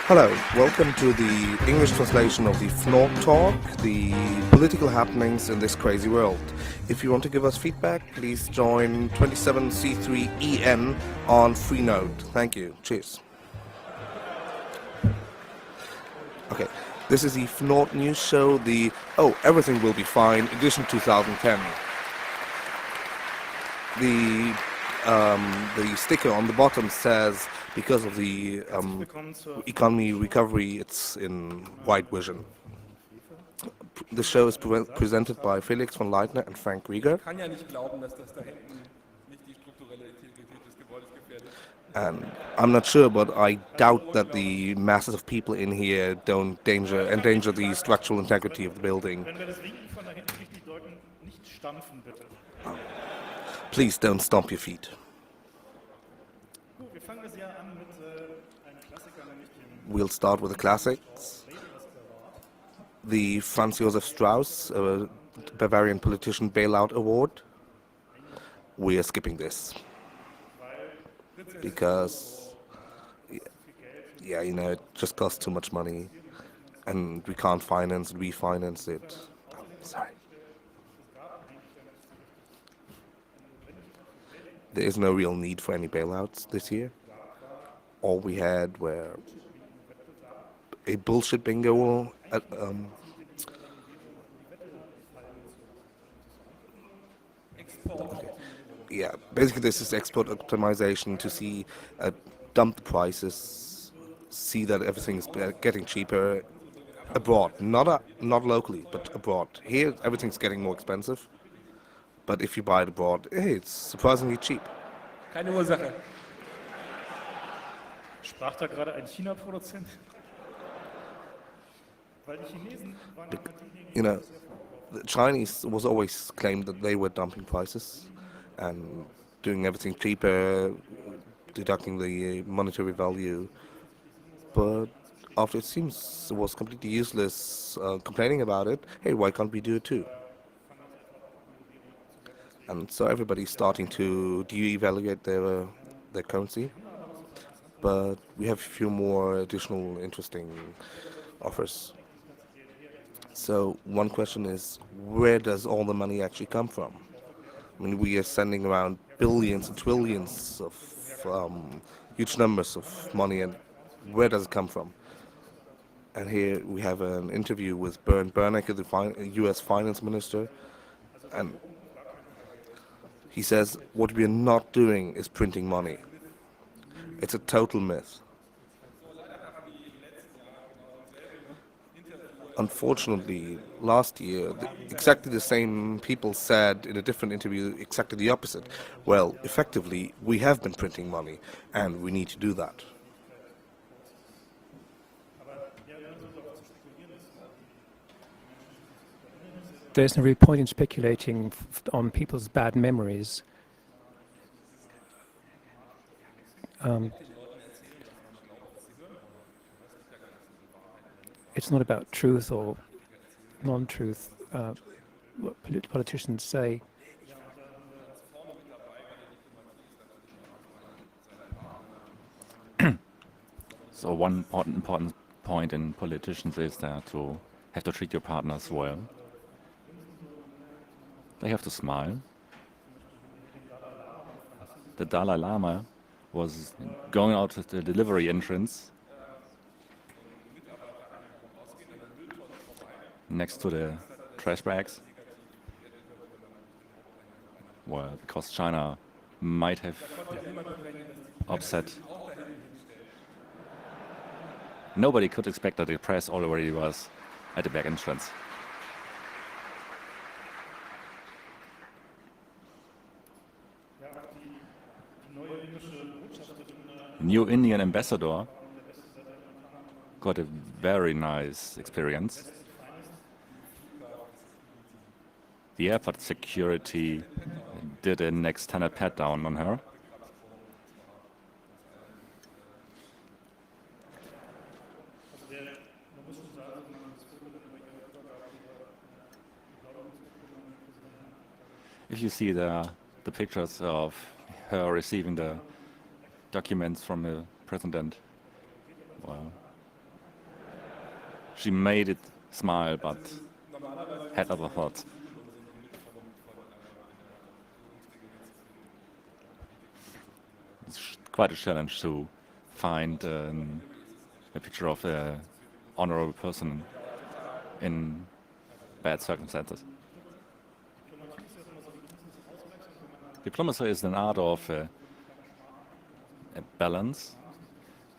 Hello, welcome to the English translation of the fnord talk, the political happenings in this crazy world. If you want to give us feedback, please join 27C3EN on fnord. Thank you. Cheers. Okay, this is the fnord news show, the everything will be fine, edition 2010. The sticker on the bottom says, because of the economy recovery, it's in white vision. The show is presented by Felix von Leitner and Frank Rieger. And I'm not sure, but I doubt that the masses of people in here don't endanger the structural integrity of the building. Please don't stomp your feet. We'll start with the classics. The Franz Josef Strauss, Bavarian politician bailout award. We are skipping this. Because, yeah, it just costs too much money. And we can't refinance it. Oh, sorry. There is no real need for any bailouts this year. All we had were a bullshit bingo at, okay. Yeah, basically this is export optimization to see dump the prices, see that everything's getting cheaper abroad, not locally, but abroad. Here everything's getting more expensive, but if you buy it abroad, hey, it's surprisingly cheap. Keine Ursache. Sprach da gerade ein China-Produzent? Weil die Chinesen waren the Chinese was always claimed that they were dumping prices and doing everything cheaper, deducting the monetary value. But after it seems it was completely useless complaining about it, hey, why can't we do it too? And so everybody's starting to de-evaluate their currency. But we have a few more additional interesting offers. So one question is, where does all the money actually come from? I mean, we are sending around billions and trillions of huge numbers of money, and where does it come from? And here we have an interview with Bernd Bernanke, the U.S. finance minister, and he says, what we are not doing is printing money. It's a total myth. Unfortunately, last year, exactly the same people said in a different interview exactly the opposite. Well, effectively, we have been printing money, and we need to do that. There's no real point in speculating on people's bad memories. It's not about truth or non-truth, what politicians say. So one important point in politicians is that to have to treat your partners well. They have to smile. The Dalai Lama was going out at the delivery entrance next to the trash bags. Well, because China might have upset. Nobody could expect that the press already was at the back entrance. New Indian ambassador got a very nice experience. The airport security did an extended pat down on her. If you see the pictures of her receiving the documents from the president, well, she made it smile, but had other thoughts. It's quite a challenge to find a picture of a honorable person in bad circumstances. Diplomacy is an art of a balance,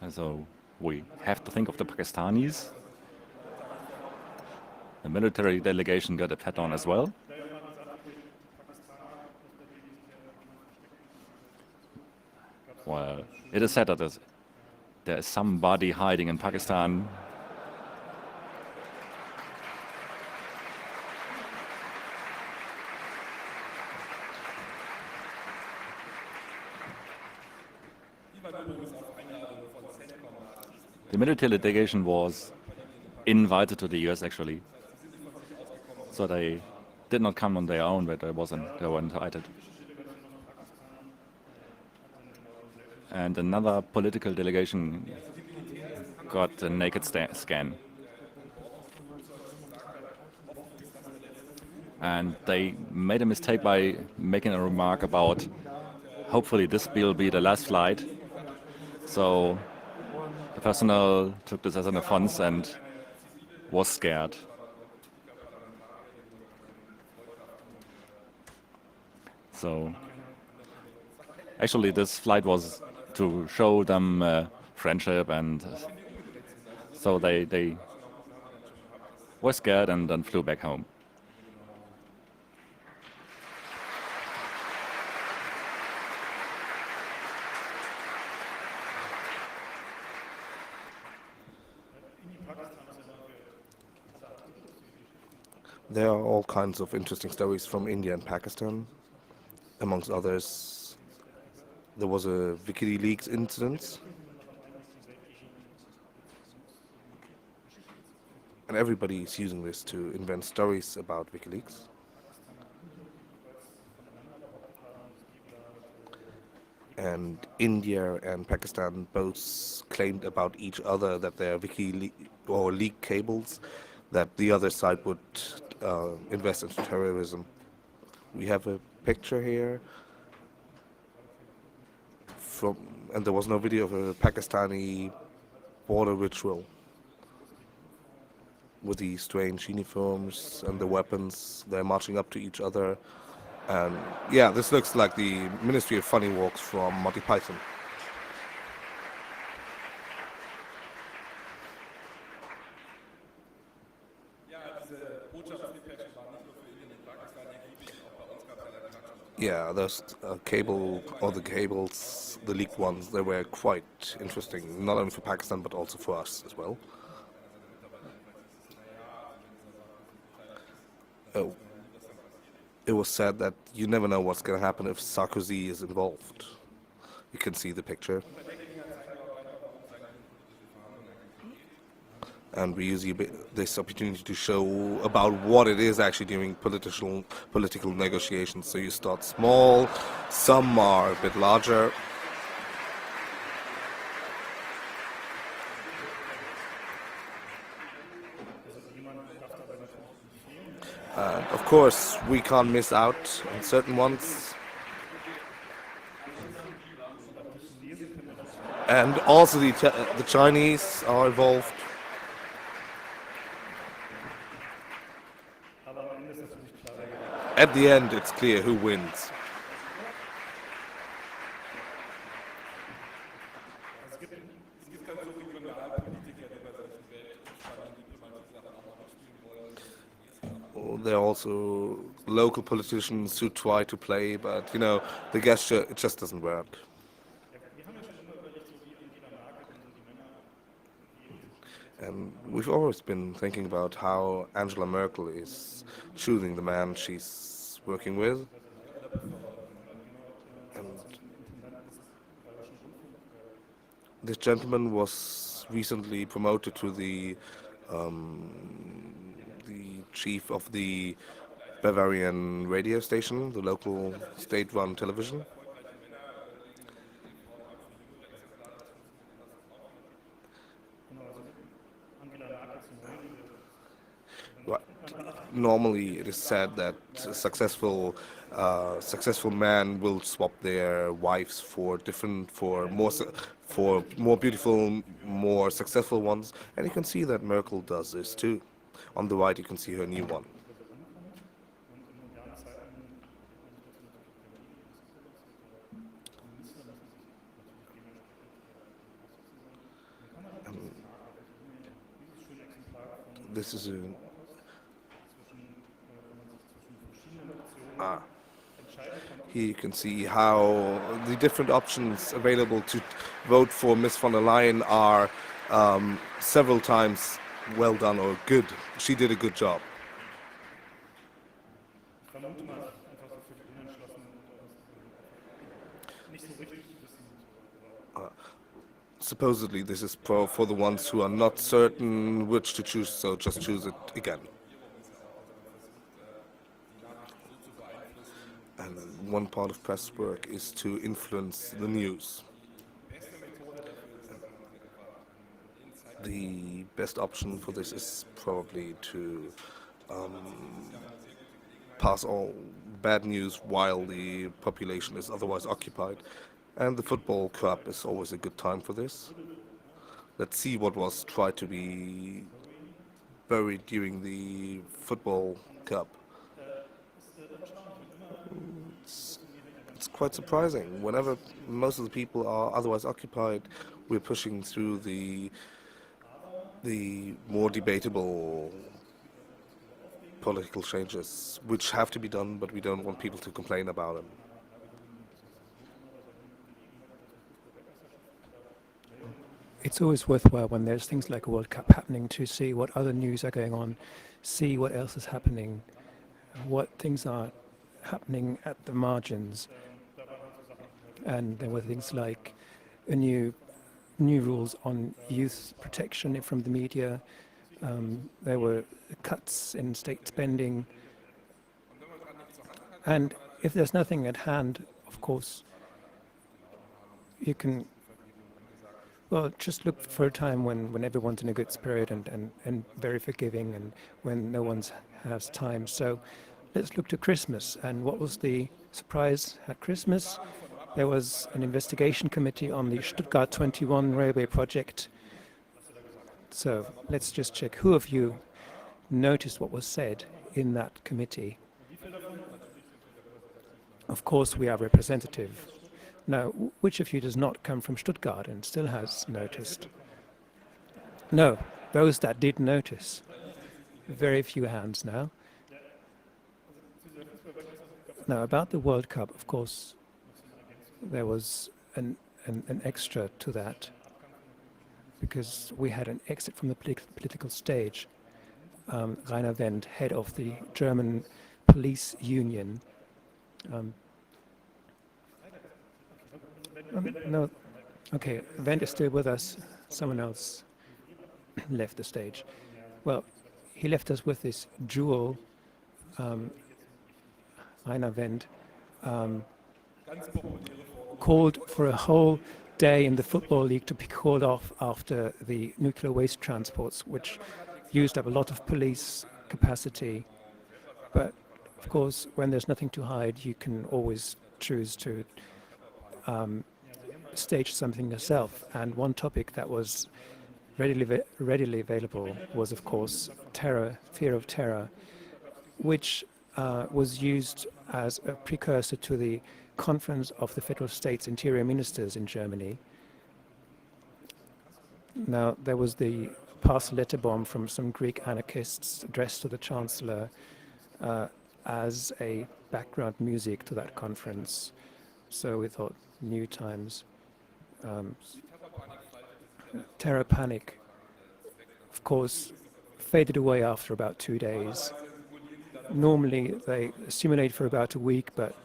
and so we have to think of the Pakistanis. The military delegation got a pat on as well. Well, it is said that there is somebody hiding in Pakistan. The military delegation was invited to the US actually, so they did not come on their own, but they were invited. And another political delegation got a naked scan. And they made a mistake by making a remark about hopefully this will be the last flight. So the personnel took this as an offense and was scared. So actually this flight was to show them friendship, and so they were scared and then flew back home. There are all kinds of interesting stories from India and Pakistan. Amongst others, there was a WikiLeaks incident, and everybody is using this to invent stories about WikiLeaks. And India and Pakistan both claimed about each other that they are leak cables, that the other side would invest into terrorism. We have a picture here and there was no video of a Pakistani border ritual with the strange uniforms and the weapons. They're marching up to each other. And yeah, this looks like the Ministry of Funny Walks from Monty Python. Yeah, those the cables, the leaked ones, they were quite interesting, not only for Pakistan but also for us as well. Oh, it was said that you never know what's going to happen if Sarkozy is involved. You can see the picture. And we use this opportunity to show about what it is actually doing political negotiations. So you start small, some are a bit larger. And of course, we can't miss out on certain ones. And also the Chinese are involved. At the end, it's clear who wins. There are also local politicians who try to play, but you know, the gesture, it just doesn't work. And we've always been thinking about how Angela Merkel is choosing the man she's working with. And this gentleman was recently promoted to the chief of the Bavarian radio station, the local state-run television. normally it is said that successful men will swap their wives for more beautiful, more successful ones, and you can see that Merkel does this too. On the right, you can see her new one. This is a here you can see how the different options available to vote for Miss von der Leyen are several times well done or good. She did a good job. Ich vermute mal, einfach so für die Unentschlossenen nicht so richtig wissen. Supposedly this is for the ones who are not certain which to choose, so just choose it again. And one part of press work is to influence the news. The best option for this is probably to pass all bad news while the population is otherwise occupied. And the football cup is always a good time for this. Let's see what was tried to be buried during the football cup. It's quite surprising. Whenever most of the people are otherwise occupied, we're pushing through the more debatable political changes, which have to be done, but we don't want people to complain about them. It's always worthwhile when there's things like a World Cup happening to see what other news are going on, see what else is happening, what things are happening at the margins. And there were things like new rules on youth protection from the media. There were cuts in state spending. And if there's nothing at hand, of course, you can, well, just look for a time when everyone's in a good spirit and very forgiving, and when no one has time. So let's look to Christmas. And what was the surprise at Christmas? There was an investigation committee on the Stuttgart 21 railway project. So let's just check. Who of you noticed what was said in that committee? Of course, we are representative. Now, which of you does not come from Stuttgart and still has noticed? No, those that did notice. Very few hands now. Now, about the World Cup, of course, there was an extra to that, because we had an exit from the political stage. Rainer Wendt, head of the German police union. No, okay, Wendt is still with us. Someone else left the stage. Well, he left us with this jewel, Rainer Wendt, called for a whole day in the Football League to be called off after the nuclear waste transports, which used up a lot of police capacity. But of course, when there's nothing to hide, you can always choose to stage something yourself. And one topic that was readily available was, of course, terror, fear of terror, which was used as a precursor to the Conference of the Federal States Interior Ministers in Germany. Now, there was the parcel letter bomb from some Greek anarchists addressed to the Chancellor as a background music to that conference. So we thought, new times. Terror panic, of course, faded away after about 2 days. Normally, they simulate for about a week, but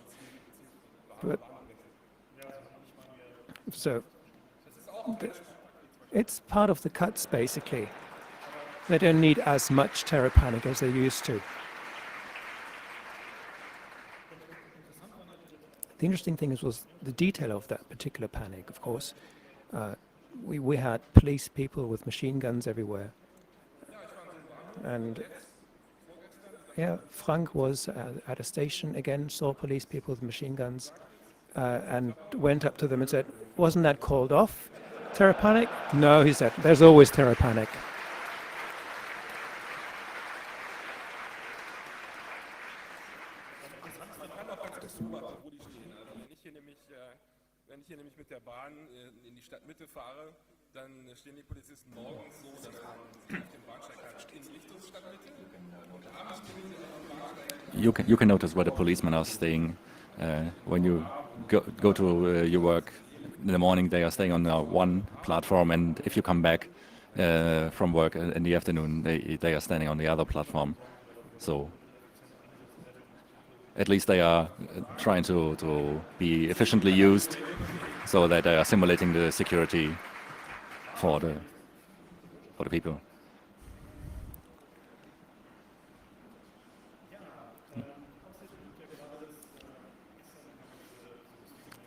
so it's part of the cuts, basically. They don't need as much terror panic as they used to. The interesting thing was the detail of that particular panic, of course. We had police people with machine guns everywhere. And yeah, Frank was at a station again, saw police people with machine guns, and went up to them and said, "Wasn't that called off? Terror panic?" No, he said, "There's always terror panic." Wenn ich hier nämlich mit der Bahn in die Stadtmitte fahre, dann stehen die Polizisten morgens so, dass man sich auf dem Bahnsteig halt in Richtung Stadtmitte und abends stehen sie auf dem Bahnsteig. You can notice where the policemen are staying when you go to your work in the morning. They are staying on one platform, and if you come back from work in the afternoon, they are standing on the other platform. So at least they are trying to be efficiently used, so that they are simulating the security for the people.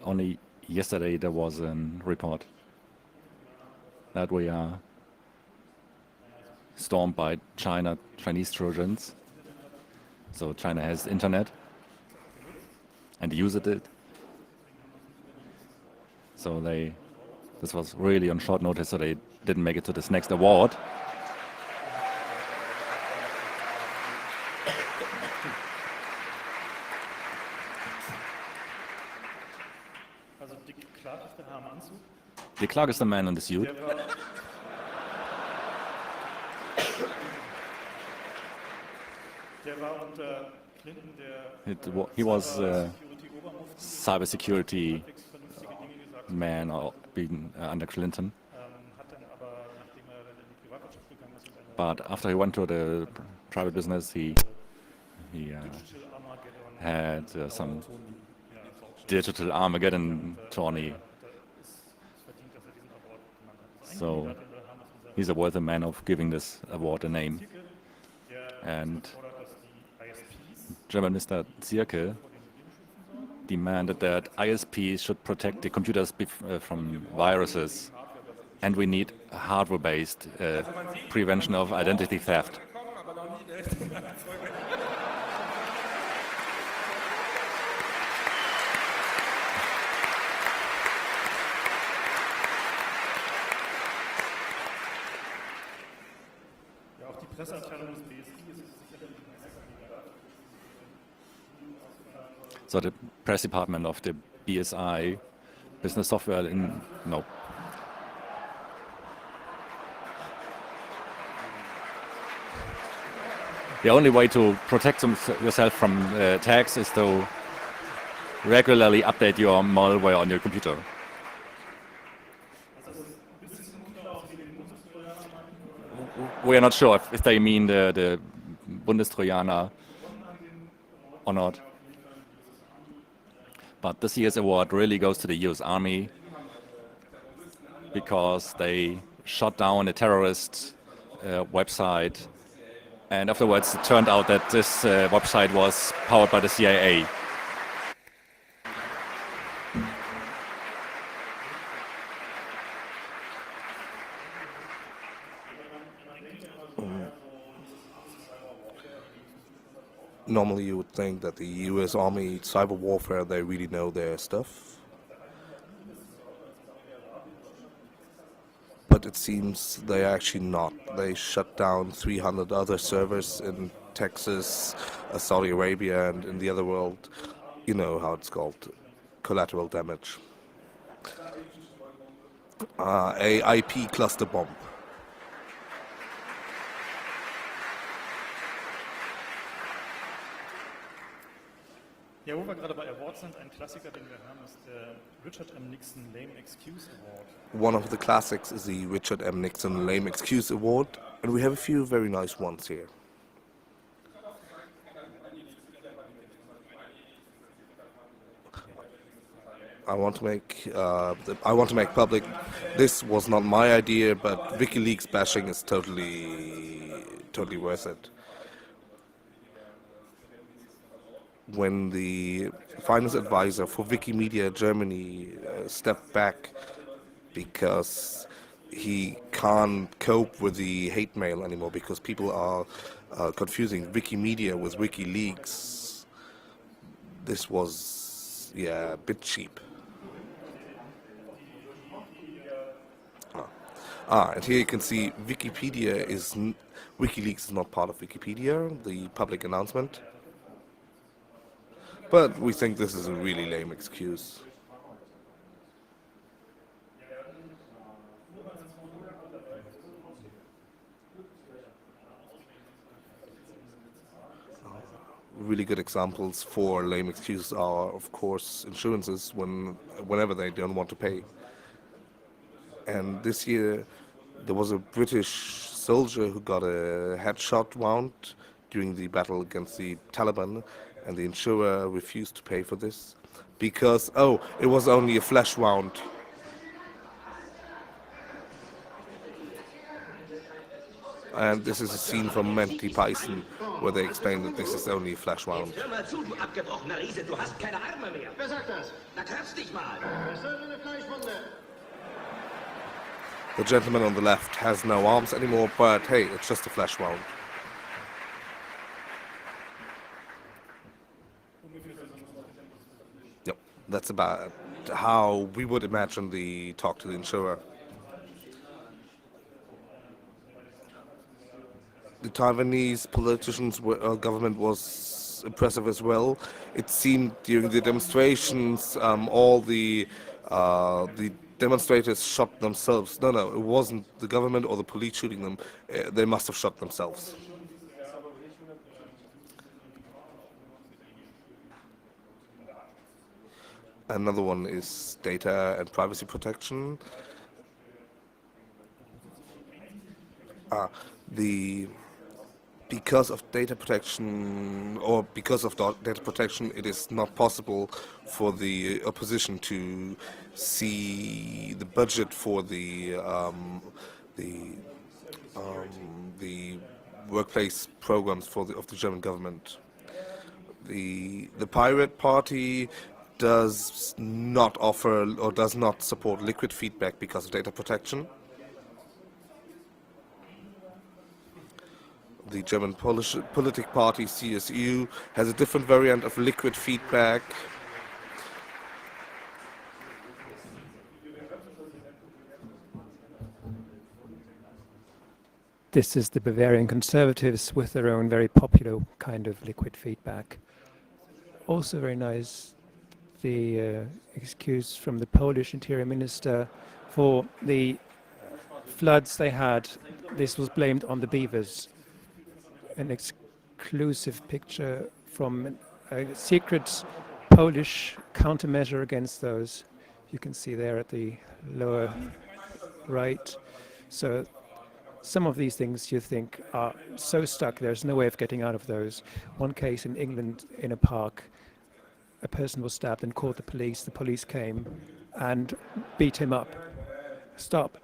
Only yesterday there was a report that we are stormed by Chinese Trojans. So China has internet and used it. So this was really on short notice, so they didn't make it to this next award. Also Dick Clark ist der Herr im Anzug. The Clark is the man in the suit. Der war unter Clinton der He was Security-Obermufti, cybersecurity vernünftige Dinge gesagt, man being under Clinton. hat dann aber, nachdem er dann in die Privatwirtschaft gegangen ist, mit einer But after he went to the private business, he Digital Armageddon had some digital Armageddon tourney. verdient, dass er diesen Award genannt hat. Das So Einzige, wir haben das unser he's worthy man of giving this award a name. Artikel, der And fordert, dass die ISPs German Minister Zierke demanded that ISPs should protect the computers from viruses, and we need hardware-based prevention of identity theft. ja auch die Presseabteilung des BSI ist sicherlich So the press department of the BSI, Business Software no. The only way to protect yourself from attacks is to regularly update your malware on your computer. We are not sure if they mean the Bundestrojaner or not. But this year's award really goes to the US Army because they shot down a terrorist website, and afterwards it turned out that this website was powered by the CIA. Normally you would think that the US Army cyber warfare, they really know their stuff. But it seems they are actually not. They shut down 300 other servers in Texas, Saudi Arabia, and in the other world. You know how it's called, collateral damage. A IP cluster bomb. Ja, wo wir gerade bei Awards sind, ein Klassiker, den wir haben, ist der Richard M. Nixon Lame Excuse Award. One of the classics is the Richard M. Nixon Lame Excuse Award, and we have a few very nice ones here. I want to make public. This was not my idea, but WikiLeaks bashing is totally worth it. When the finance advisor for Wikimedia Germany stepped back because he can't cope with the hate mail anymore because people are confusing Wikimedia with WikiLeaks. This was, yeah, a bit cheap. And here you can see WikiLeaks is not part of Wikipedia, the public announcement. But we think this is a really lame excuse. Really good examples for lame excuses are, of course, insurances whenever they don't want to pay. And this year, there was a British soldier who got a headshot wound during the battle against the Taliban, and the insurer refused to pay for this because, oh, it was only a flesh wound. And this is a scene from Monty Python where they explain that this is only a flesh wound. Hör mal zu, du abgebrochener Riese, du hast keine Arme mehr. Wer sagt das? Na, kratz dich mal. Das ist eine Fleischwunde. The gentleman on the left has no arms anymore, but hey, it's just a flesh wound. Yep, that's about how we would imagine the talk to the insurer. The Taiwanese government was impressive as well. It seemed during the demonstrations, all the demonstrators shot themselves. No, it wasn't the government or the police shooting them. They must have shot themselves. Another one is data and privacy protection. Because of data protection, it is not possible for the opposition to see the budget for the workplace programs of the German government. The Pirate Party does not offer or does not support liquid feedback because of data protection. The German politic party CSU has a different variant of liquid feedback. This is the Bavarian Conservatives with their own very popular kind of liquid feedback. Also very nice, the excuse from the Polish Interior Minister for the floods they had. This was blamed on the beavers. An exclusive picture from a secret Polish countermeasure against those. You can see there at the lower right. So some of these things you think are so stuck, there's no way of getting out of those. One case in England, in a park, a person was stabbed and called the police. The police came and beat him up. Stop.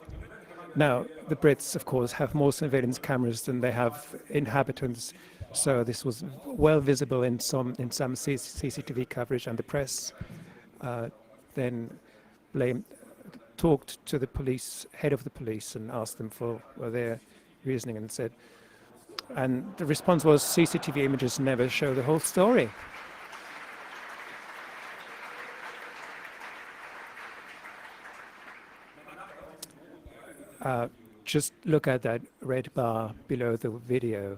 Now, the Brits, of course, have more surveillance cameras than they have inhabitants, so this was well visible in some CCTV coverage, and the press then talked to the police, head of the police, and asked them for their reasoning, and the response was CCTV images never show the whole story. Just look at that red bar below the video.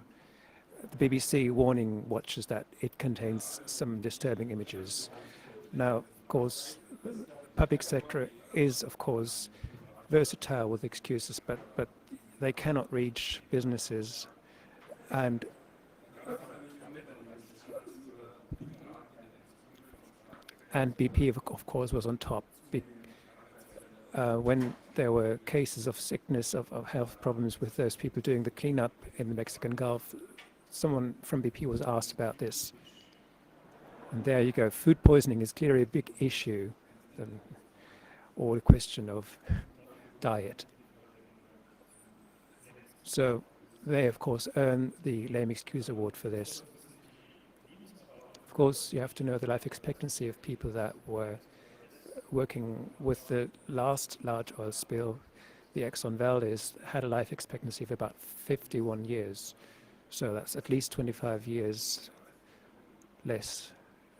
The BBC warning watchers that it contains some disturbing images. Now, of course, the public sector is, of course, versatile with excuses, but they cannot reach businesses. And BP, of course, was on top. When there were cases of sickness, of health problems with those people doing the cleanup in the Mexican Gulf, someone from BP was asked about this. And there you go. Food poisoning is clearly a big issue, or a question of diet. So they, of course, earn the Lame Excuse Award for this. Of course, you have to know the life expectancy of people that were working with the last large oil spill. the Exxon Valdez had a life expectancy of about 51 years. So that's at least 25 years less,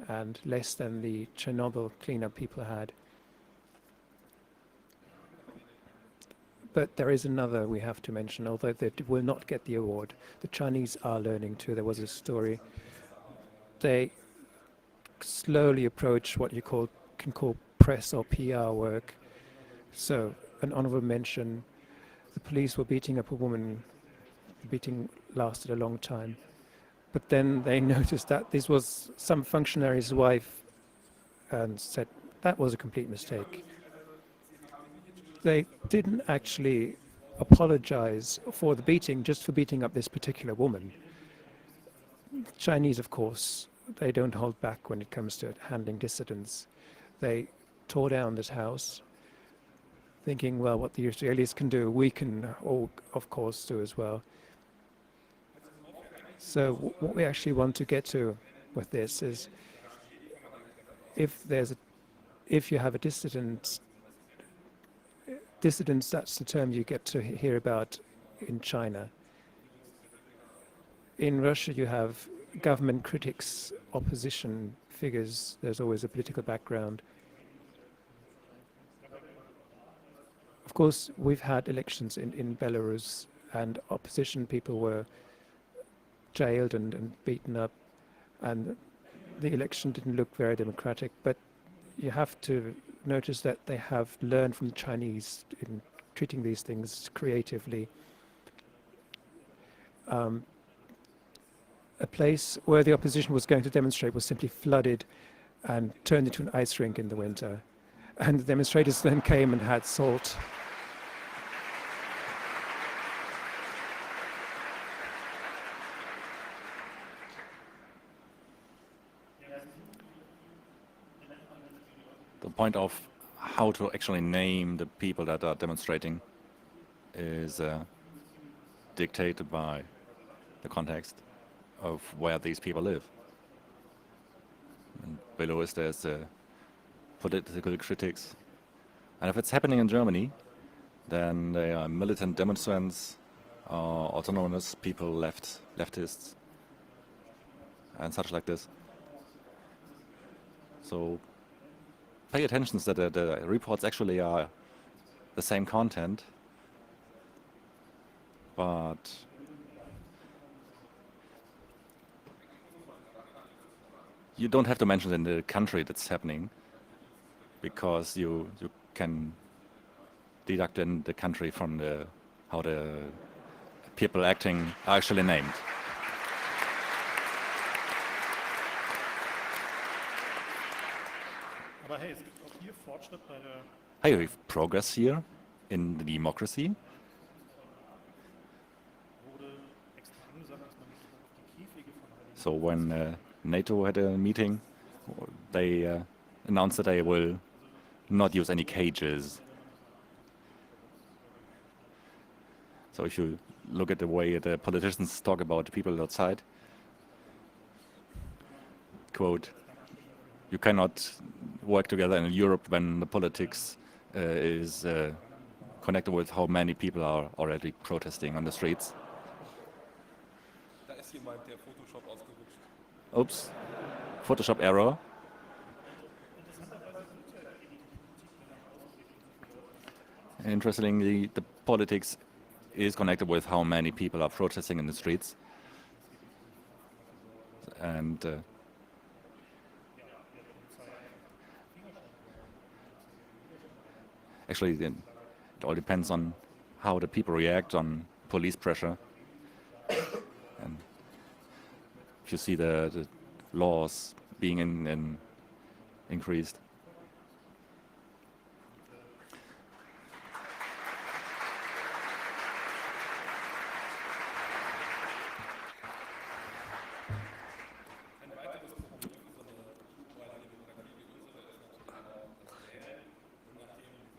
and less than the Chernobyl cleanup people had. But there is another we have to mention, although they will not get the award. The Chinese are learning too. There was a story. They slowly approach what you can call press or PR work. So, an honorable mention, the police were beating up a woman. The beating lasted a long time. But then they noticed that this was some functionary's wife and said that was a complete mistake. They didn't actually apologize for the beating, just for beating up this particular woman. Chinese, of course, they don't hold back when it comes to handling dissidents. They tore down this house, thinking, well, what the Israelis can do, we can all, of course, do as well. So what we actually want to get to with this is, if you have a dissidents, that's the term you get to hear about in China. In Russia, you have government critics, opposition figures. There's always a political background. Of course, we've had elections in Belarus, and opposition people were jailed and beaten up, and the election didn't look very democratic. But you have to notice that they have learned from the Chinese in treating these things creatively. A place where the opposition was going to demonstrate was simply flooded and turned into an ice rink in the winter. And the demonstrators then came and had salt. The point of how to actually name the people that are demonstrating is dictated by the context of where these people live. And below us there's political critics. And if it's happening in Germany, then they are militant demonstrants, autonomous people, leftists, and such like this. So pay attention that the reports actually are the same content, but you don't have to mention in the country that's happening, because you can deduct in the country from how the people acting are actually named. Aber hey, es gibt auch hier Fortschritt bei der Hey, we have progress here in the democracy. wurde extra angesagt, dass man nicht auf die Käfige von Heiligen So when NATO had a meeting, they announced that they will not use any cages. So if you look at the way the politicians talk about the people outside, quote, you cannot work together in Europe when the politics is connected with how many people are already protesting on the streets. Da ist jemand, der Photoshop ausgerutscht. Oops, Photoshop error. Interestingly, the politics is connected with how many people are protesting in the streets. And actually, it all depends on how the people react on police pressure. And if you see the laws being increased.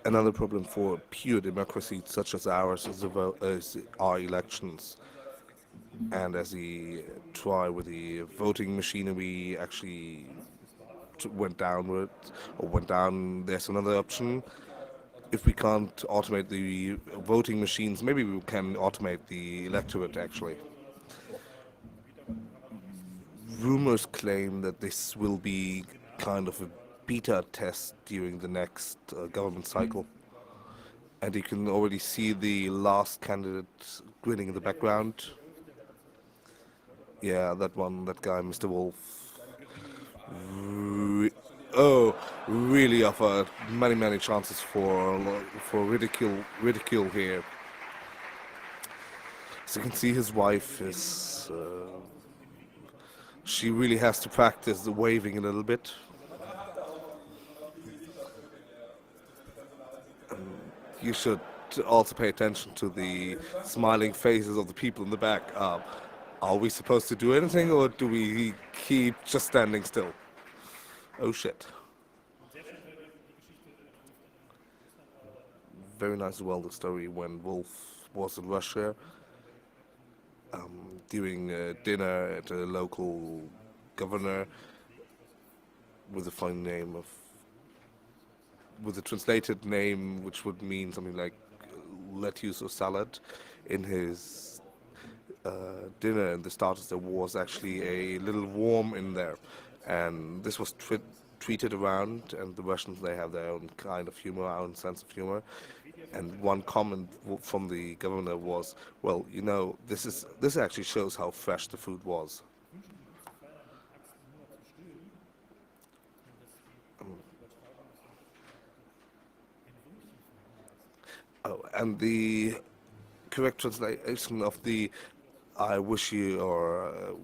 Another problem for pure democracy such as ours is our elections. And as the try with the voting machinery actually went downward or went down, there's another option. if we can't automate the voting machines, maybe we can automate the electorate actually. Rumors claim that this will be kind of a beta test during the next government cycle. And you can already see the last candidate grinning in the background. Yeah, that one, that guy, Mr. Wolf. Oh, really offered many chances for ridicule here. As you can see, his wife is. She really has to practice the waving a little bit. You should also pay attention to the smiling faces of the people in the back. Are we supposed to do anything, or do we keep just standing still? Oh shit. Very nice as well, the story when Wolf was in Russia, during dinner at a local governor with a funny name of, with a translated name which would mean something like lettuce or salad. In his dinner and the starters, there was actually a little worm in there, and this was tweeted around, and the Russians, they have their own kind of humor, own sense of humor. And one comment from the governor was, well, you know, this actually shows how fresh the food was. Oh, and the correct translation of the I wish you, or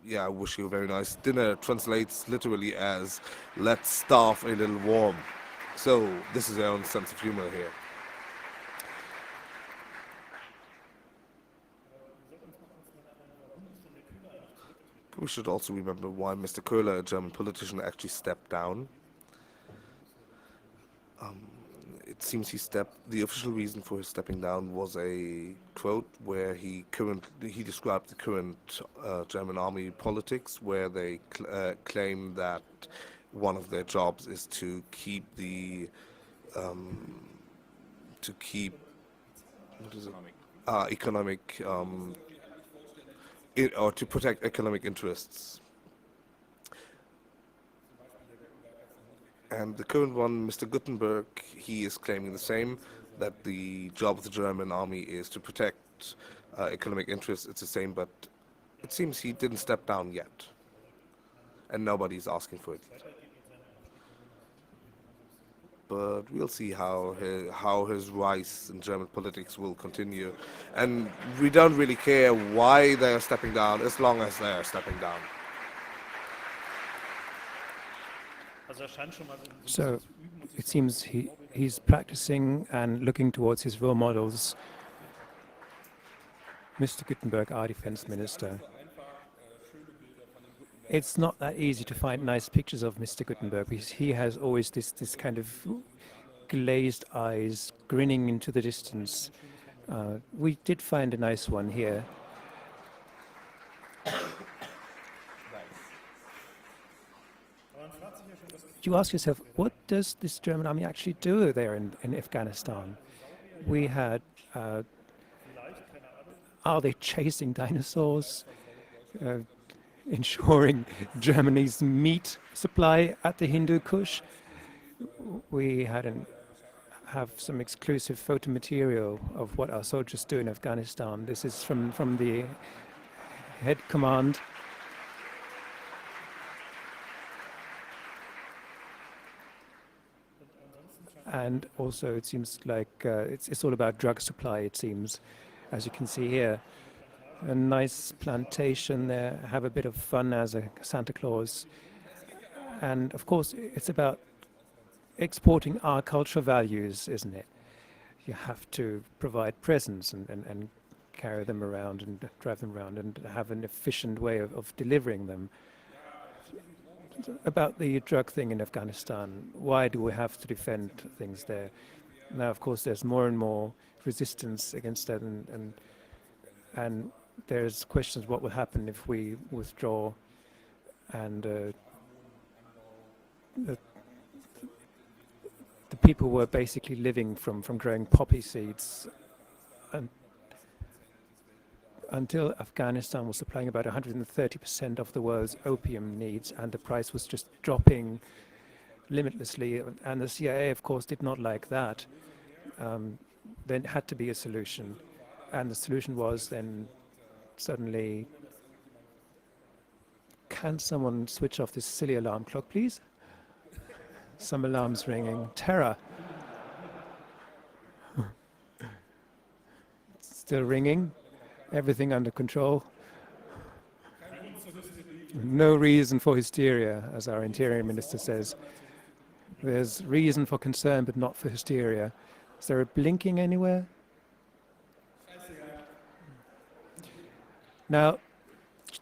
yeah, I wish you a very nice dinner translates literally as let's starve a little warm. So this is their own sense of humor here. We should also remember why Mr. Köhler, a German politician, actually stepped down. It seems the official reason for his stepping down was a quote where he described the current German army politics, where they claim that one of their jobs is to keep economic or to protect economic interests. And the current one, Mr. Gutenberg, he is claiming the same, that the job of the German army is to protect economic interests. It's the same, but it seems he didn't step down yet, and nobody's asking for it yet. But we'll see how his rise in German politics will continue, and we don't really care why they are stepping down, as long as they are stepping down. So it seems he's practicing and looking towards his role models. Mr. Gutenberg, our defense minister. It's not that easy to find nice pictures of Mr. Gutenberg, because he has always this kind of glazed eyes, grinning into the distance. We did find a nice one here. You ask yourself, what does this German army actually do there in Afghanistan? We had, are they chasing dinosaurs? Ensuring Germany's meat supply at the Hindu Kush? We have some exclusive photo material of what our soldiers do in Afghanistan. This is from the head command. And also it seems like it's all about drug supply, it seems, as you can see here. A nice plantation there, have a bit of fun as a Santa Claus. And of course, it's about exporting our cultural values, isn't it? You have to provide presents and carry them around and drive them around and have an efficient way of delivering them. About the drug thing in Afghanistan, why do we have to defend things there? Now, of course, there's more and more resistance against that, and there's questions what will happen if we withdraw, and the people were basically living from growing poppy seeds until Afghanistan was supplying about 130% of the world's opium needs, and the price was just dropping limitlessly. And the CIA, of course, did not like that. There had to be a solution, and the solution was then suddenly, can someone switch off this silly alarm clock, please? Some alarms ringing. Terror. Still ringing. Everything under control. No reason for hysteria, as our interior minister says. There's reason for concern, but not for hysteria. Is there a blinking anywhere? Now,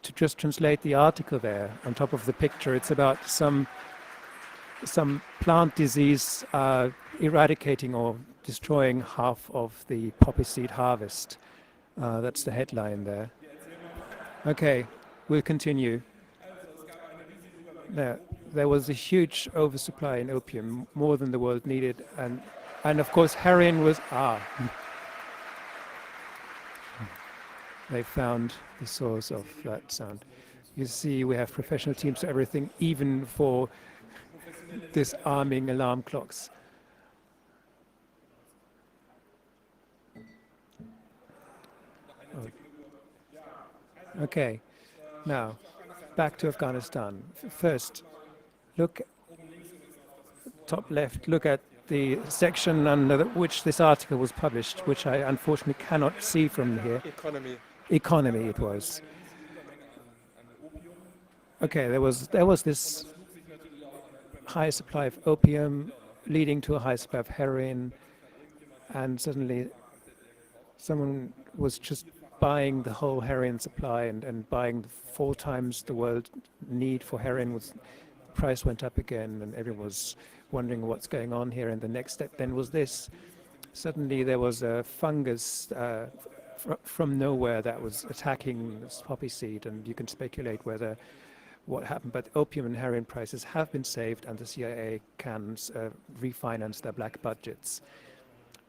to just translate the article there on top of the picture, it's about some plant disease eradicating or destroying half of the poppy seed harvest. That's the headline there. Okay, we'll continue. There was a huge oversupply in opium, more than the world needed, and of course heroin was they found the source of that sound. You see, we have professional teams for everything, even for disarming alarm clocks. Okay, now back to Afghanistan. First, look top left, look at the section under which this article was published, which I unfortunately cannot see from here. Economy it was. Okay, there was this high supply of opium leading to a high supply of heroin, and suddenly someone was just buying the whole heroin supply and buying 4 times the world need for heroin. The price went up again, and everyone was wondering what's going on here. And the next step then was this. Suddenly there was a fungus from nowhere that was attacking this poppy seed, and you can speculate what happened. But opium and heroin prices have been saved, and the CIA can refinance their black budgets.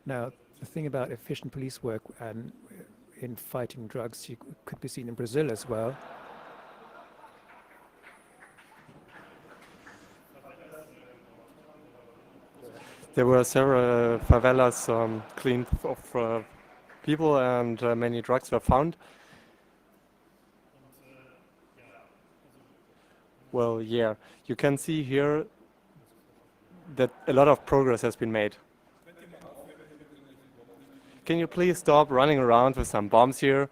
Now, the thing about efficient police work and in fighting drugs could be seen in Brazil as well. There were several favelas cleaned of people, and many drugs were found. Well, yeah, you can see here that a lot of progress has been made. Can you please stop running around with some bombs here?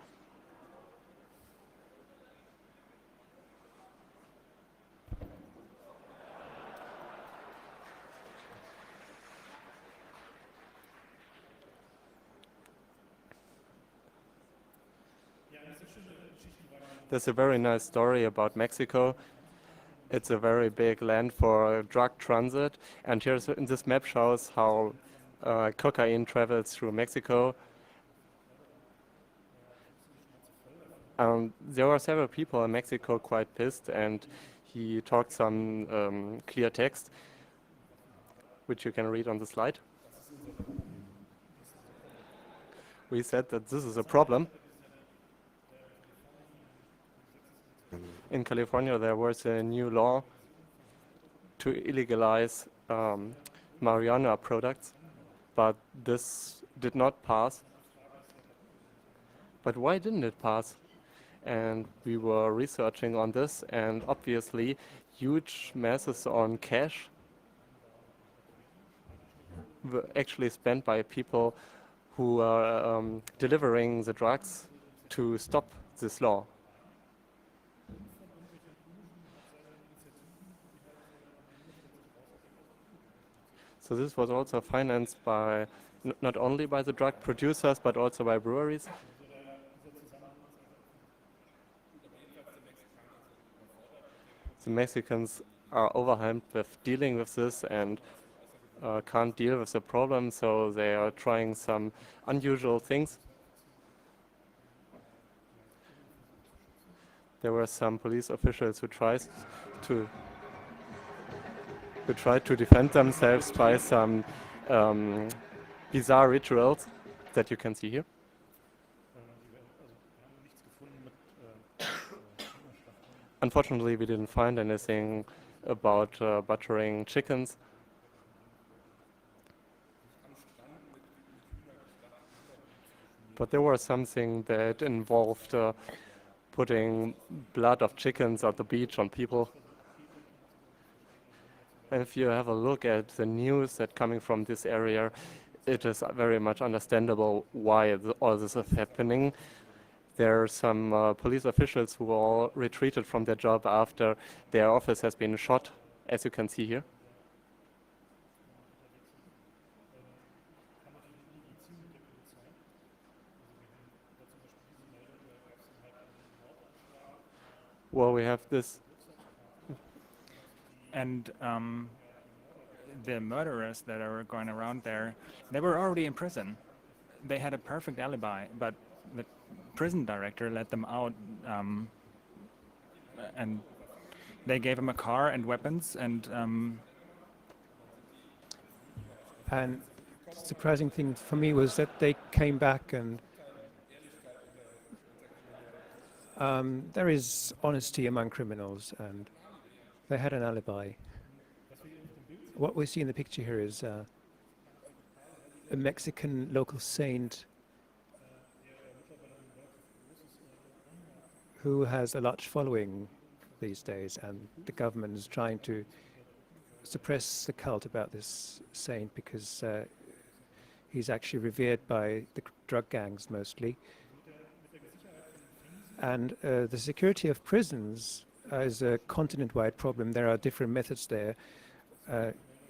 There's a very nice story about Mexico. It's a very big land for drug transit, and here's in this map shows how cocaine travels through Mexico. There were several people in Mexico quite pissed, and he talked some clear text, which you can read on the slide. We said that this is a problem. In California, there was a new law to illegalize marijuana products, but this did not pass. But why didn't it pass? And we were researching on this, and obviously huge masses on cash were actually spent by people who are delivering the drugs to stop this law. So this was also financed by not only by the drug producers, but also by breweries. The Mexicans are overwhelmed with dealing with this and can't deal with the problem, so they are trying some unusual things. There were some police officials who tried to defend themselves by some bizarre rituals that you can see here. Unfortunately, we didn't find anything about butchering chickens. But there was something that involved putting blood of chickens at the beach on people. And if you have a look at the news that coming from this area, it is very much understandable why all this is happening. There are some police officials who all retreated from their job after their office has been shot, as you can see here. Well, we have this. And the murderers that are going around there, they were already in prison. They had a perfect alibi, but the prison director let them out, and they gave him a car and weapons, and the surprising thing for me was that they came back, and there is honesty among criminals, and they had an alibi. What we see in the picture here is a Mexican local saint who has a large following these days, and the government is trying to suppress the cult about this saint because he's actually revered by the drug gangs mostly. And the security of prisons is a continent-wide problem. There are different methods there.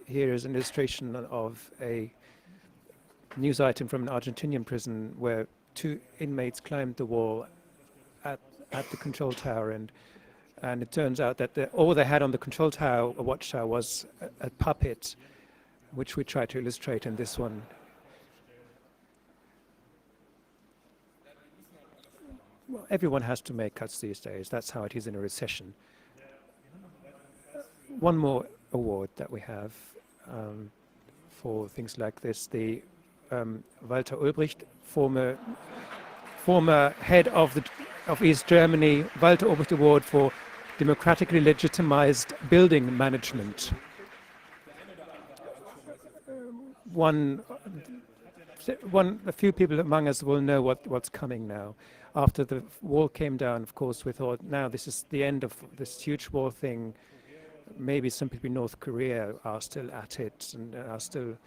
Here is an illustration of a news item from an Argentinian prison where 2 inmates climbed the wall at the control tower, and it turns out that all they had on the control tower, a watchtower, was a puppet, which we try to illustrate in this one. Well, everyone has to make cuts these days. That's how it is in a recession. One more award that we have for things like this, the Walter Ulbricht, former head of East Germany, Walter Ulbricht Award for democratically legitimized building management. A few people among us will know what's coming now. After the wall came down, of course, we thought, now this is the end of this huge war thing. Maybe some people in North Korea are still at it and are still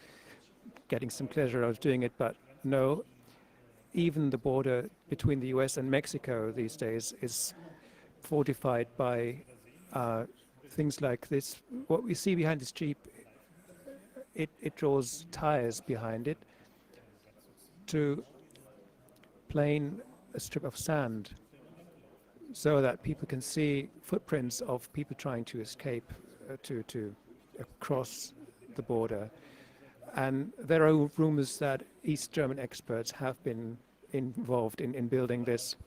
getting some pleasure out of doing it, but no. Even the border between the US and Mexico these days is fortified by things like this. What we see behind this Jeep, it draws tires behind it to plane a strip of sand so that people can see footprints of people trying to escape to cross the border. And there are rumors that East German experts have been involved in building this.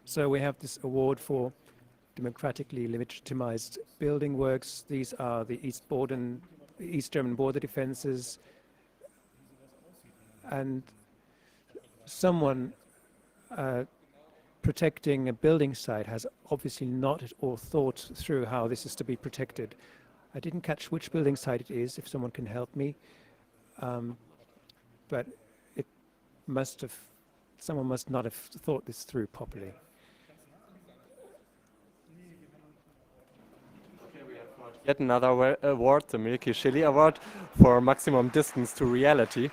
So we have this award for democratically legitimized building works. These are the East German border defenses. And someone protecting a building site has obviously not at all thought through how this is to be protected. I didn't catch which building site it is, if someone can help me. But someone must not have thought this through properly. Okay, we have yet another award, the Milky Chili Award for maximum distance to reality.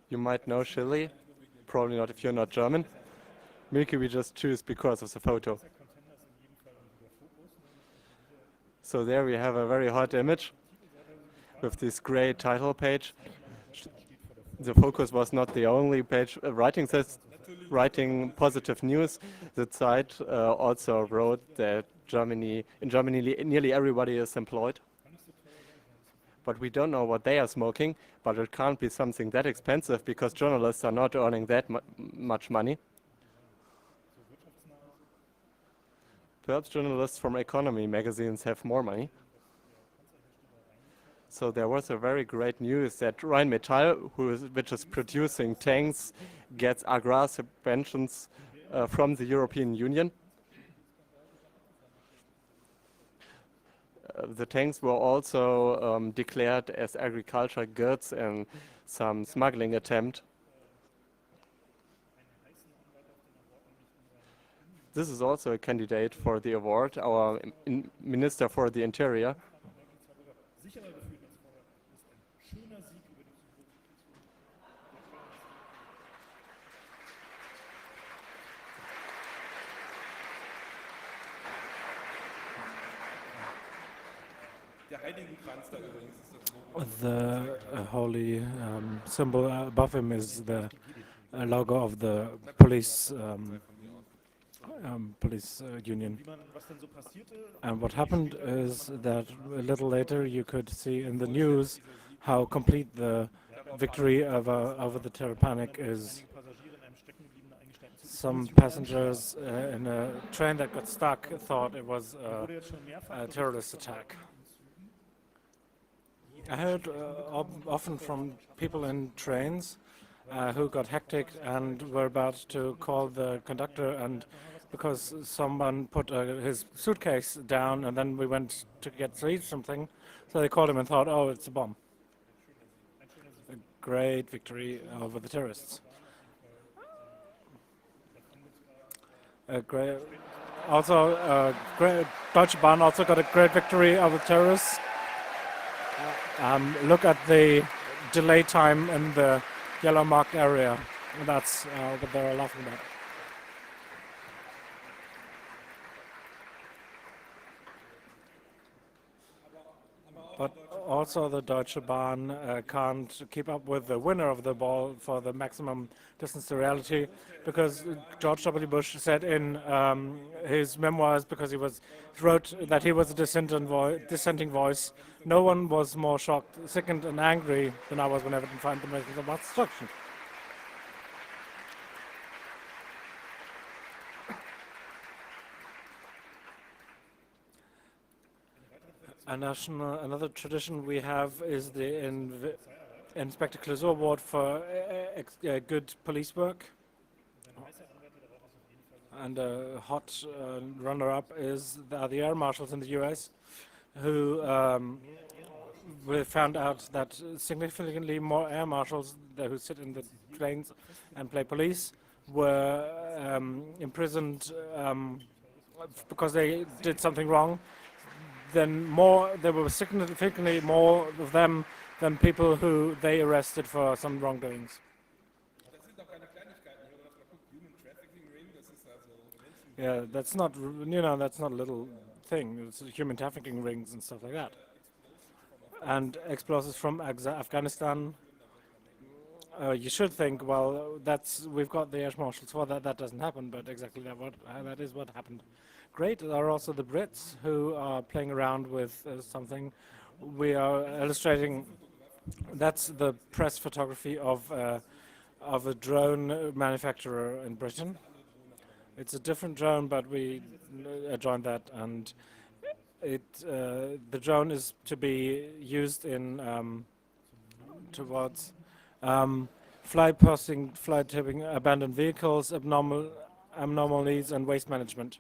You might know Chile, probably not if you're not German. Milky we just choose because of the photo. So there we have a very hot image with this great title page. The focus was not the only page writing positive news. The site also wrote that in Germany nearly everybody is employed. but we don't know what they are smoking, but it can't be something that expensive because journalists are not earning that much money. Perhaps journalists from economy magazines have more money. So there was a very great news that Rheinmetall, which is producing tanks, gets agrar subventions from the European Union. The tanks were also declared as agricultural goods in some smuggling attempt. This is also a candidate for the award, our Minister for the Interior. Der Heiligenkranz da übrigens ist das Logo. The holy symbol above him is the logo of the police union. And what happened is that a little later you could see in the news how complete the victory over the terror panic is. Some passengers in a train that got stuck thought it was a terrorist attack. I heard often from people in trains who got hectic and were about to call the conductor, and because someone put his suitcase down and then we went to get to eat something, so they called him and thought, oh, it's a bomb. A great victory over the terrorists. Great Deutsche Bahn also got a great victory over terrorists. Look at the delay time in the yellow marked area. That's what they're laughing about. But also the Deutsche Bahn can't keep up with the winner of the ball for the maximum distance to reality, because George W. Bush said in his memoirs, because he wrote that he was a dissenting voice, no one was more shocked, sickened and angry than I was when I didn't find the methods of mass destruction. Another tradition we have is the Inspector Clouseau Award for good police work. And a hot runner-up are the air marshals in the US, who we found out that significantly more air marshals who sit in the trains and play police were imprisoned because they did something wrong. Then there were significantly more of them than people who they arrested for some wrongdoings. Yeah, that's not a little thing. It's human trafficking rings and stuff like that. And explosives from Afghanistan. You should think, well, we've got the air marshals for that. That doesn't happen, but exactly that is what happened. Great are also the Brits who are playing around with something. We are illustrating. That's the press photography of a drone manufacturer in Britain. It's a different drone, but we joined that, and the drone is to be used in towards flight posting, flight tipping, abandoned vehicles, abnormal needs, and waste management.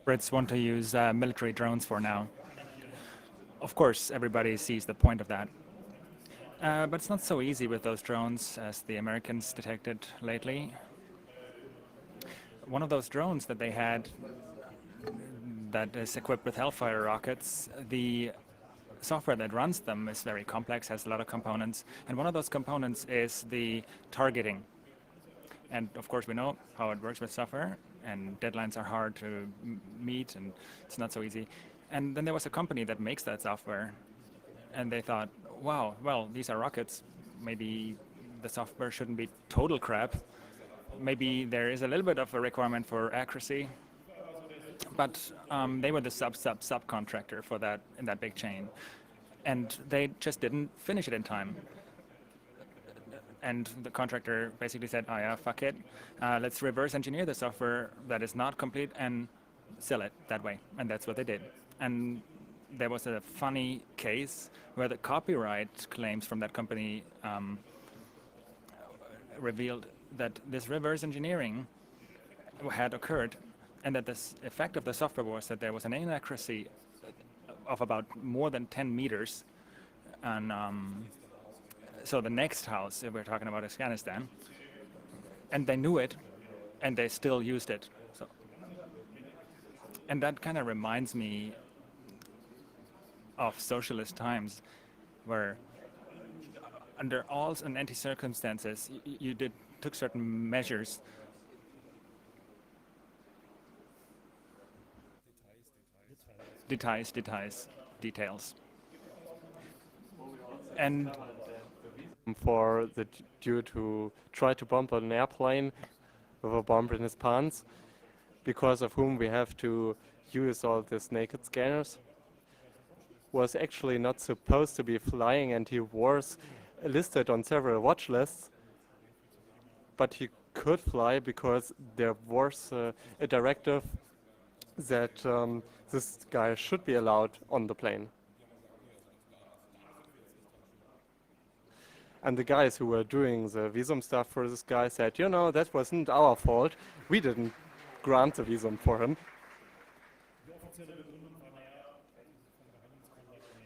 Brits want to use military drones for now. Of course, everybody sees the point of that. But it's not so easy with those drones, as the Americans detected lately. One of those drones that they had that is equipped with Hellfire rockets, the software that runs them is very complex, has a lot of components, and one of those components is the targeting. And of course we know how it works with software, and deadlines are hard to meet, and it's not so easy. And then there was a company that makes that software, and they thought, wow, well, these are rockets. Maybe the software shouldn't be total crap. Maybe there is a little bit of a requirement for accuracy, but they were the subcontractor for that in that big chain, and they just didn't finish it in time. And the contractor basically said, "Oh yeah, fuck it, let's reverse engineer the software that is not complete and sell it that way." And that's what they did. And there was a funny case where the copyright claims from that company revealed that this reverse engineering had occurred, and that the effect of the software was that there was an inaccuracy of about more than 10 meters. And so the next house, if we're talking about Afghanistan, and they knew it, and they still used it. So, and that kind of reminds me of socialist times, where under all and anti circumstances, you took certain measures. Details. And for the dude who tried to bomb an airplane with a bomb in his pants, because of whom we have to use all these naked scanners, was actually not supposed to be flying, and he was listed on several watch lists, but he could fly because there was a directive that this guy should be allowed on the plane. And the guys who were doing the visum stuff for this guy said, you know, that wasn't our fault. We didn't grant the visum for him.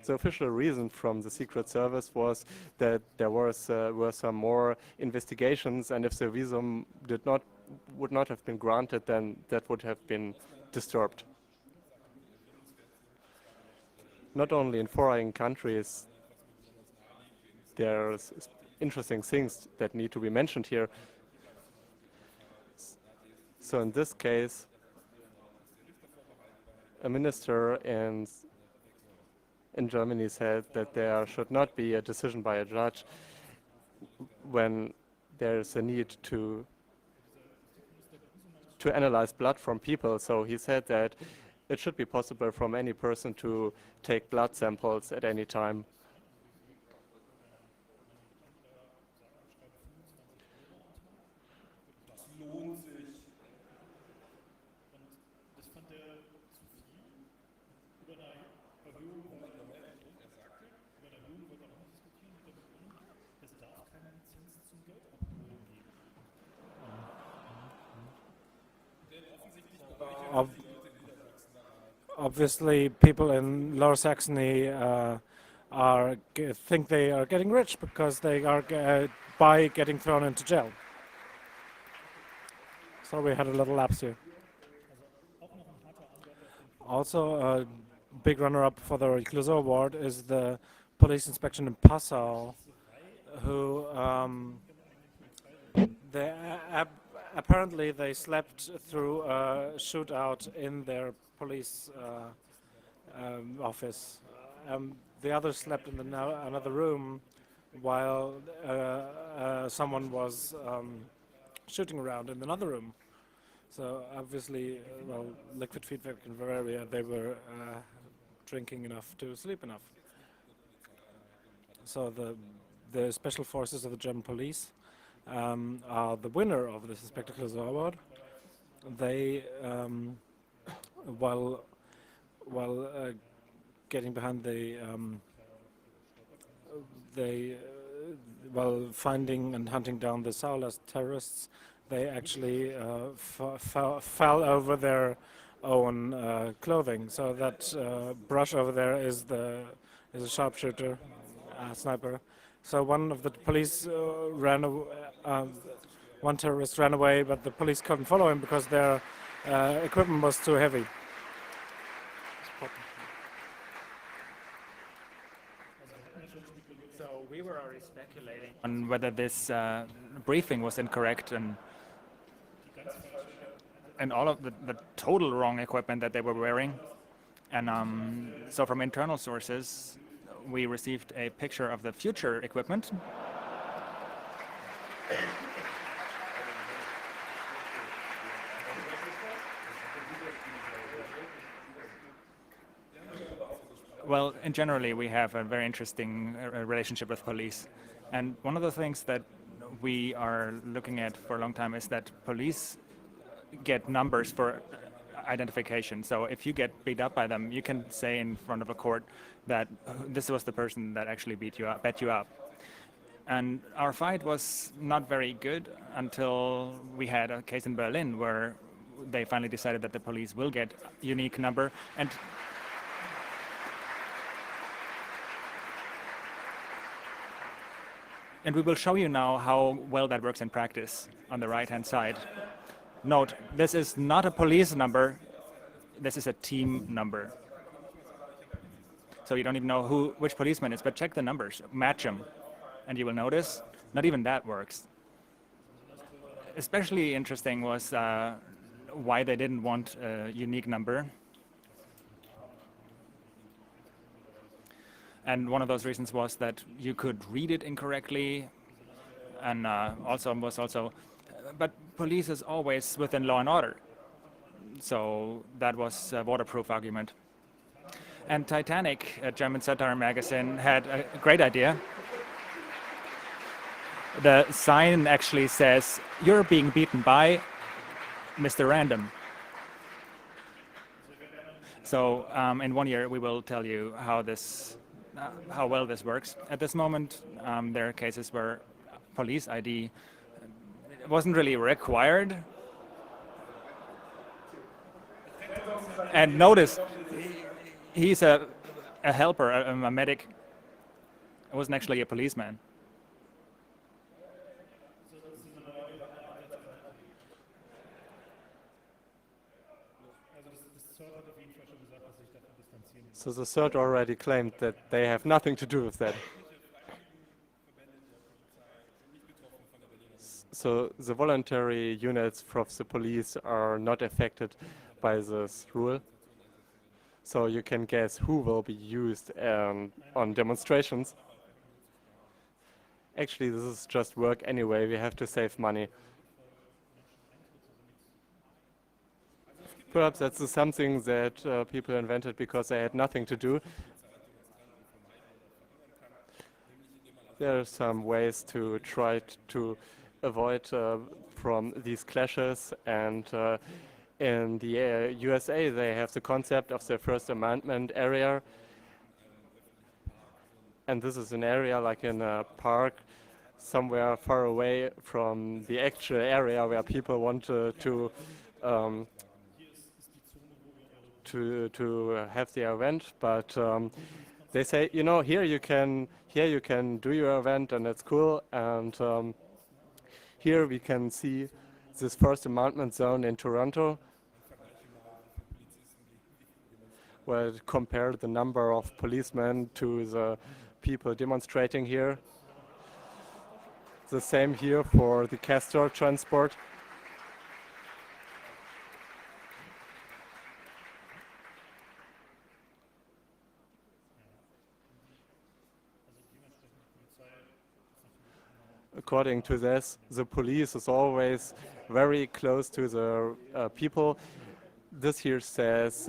The official reason from the Secret Service was that there were some more investigations, and if the visum would not have been granted, then that would have been disturbed. Not only in foreign countries, there's interesting things that need to be mentioned here. So in this case, a minister in Germany said that there should not be a decision by a judge when there's a need to analyze blood from people. So he said that it should be possible from any person to take blood samples at any time. Obviously, people in Lower Saxony think they are getting rich because they are by getting thrown into jail. So we had a little lapse here. Also, a big runner-up for the Clouseau Award is the police inspection in Passau, who apparently they slept through a shootout in their police office. The others slept in another room while someone was shooting around in another room. So obviously, well, liquid feedback in Bavaria, they were drinking enough to sleep enough. So the special forces of the German police are the winner of this Inspector Clouseau Award. They while getting behind while finding and hunting down the Saulers terrorists, they actually fell over their own clothing. So that brush over there is a sharpshooter, sniper. So one of the police one terrorist ran away, but the police couldn't follow him because their equipment was too heavy. So we were already speculating on whether this briefing was incorrect, and all of the total wrong equipment that they were wearing. And so from internal sources, we received a picture of the future equipment. Well, in generally, we have a very interesting relationship with police. And one of the things that we are looking at for a long time is that police get numbers for identification. So if you get beat up by them, you can say in front of a court that this was the person that actually bet you up. And our fight was not very good until we had a case in Berlin where they finally decided that the police will get unique number. And we will show you now how well that works in practice on the right-hand side. Note, this is not a police number, this is a team number. So you don't even know which policeman it is, but check the numbers, match them, and you will notice not even that works. Especially interesting was why they didn't want a unique number. And one of those reasons was that you could read it incorrectly, and but police is always within law and order. So that was a waterproof argument. And Titanic, a German satire magazine, had a great idea. The sign actually says, "You're being beaten by Mr. Random." So in 1 year, we will tell you how well this works. At this moment, there are cases where police ID wasn't really required. And notice, he's a helper, a medic. It wasn't actually a policeman. So the third already claimed that they have nothing to do with that. So the voluntary units from the police are not affected by this rule. So you can guess who will be used on demonstrations. Actually, this is just work anyway. We have to save money. Perhaps that's something that people invented because they had nothing to do. There are some ways to try to avoid from these clashes, and in the USA they have the concept of the First Amendment area, and this is an area like in a park somewhere far away from the actual area where people want to have the event, but they say, you know, here you can do your event and it's cool, and here we can see this First Amendment zone in Toronto, where it compared the number of policemen to the people demonstrating here. The same here for the castor transport. According to this, the police is always very close to the people. This here says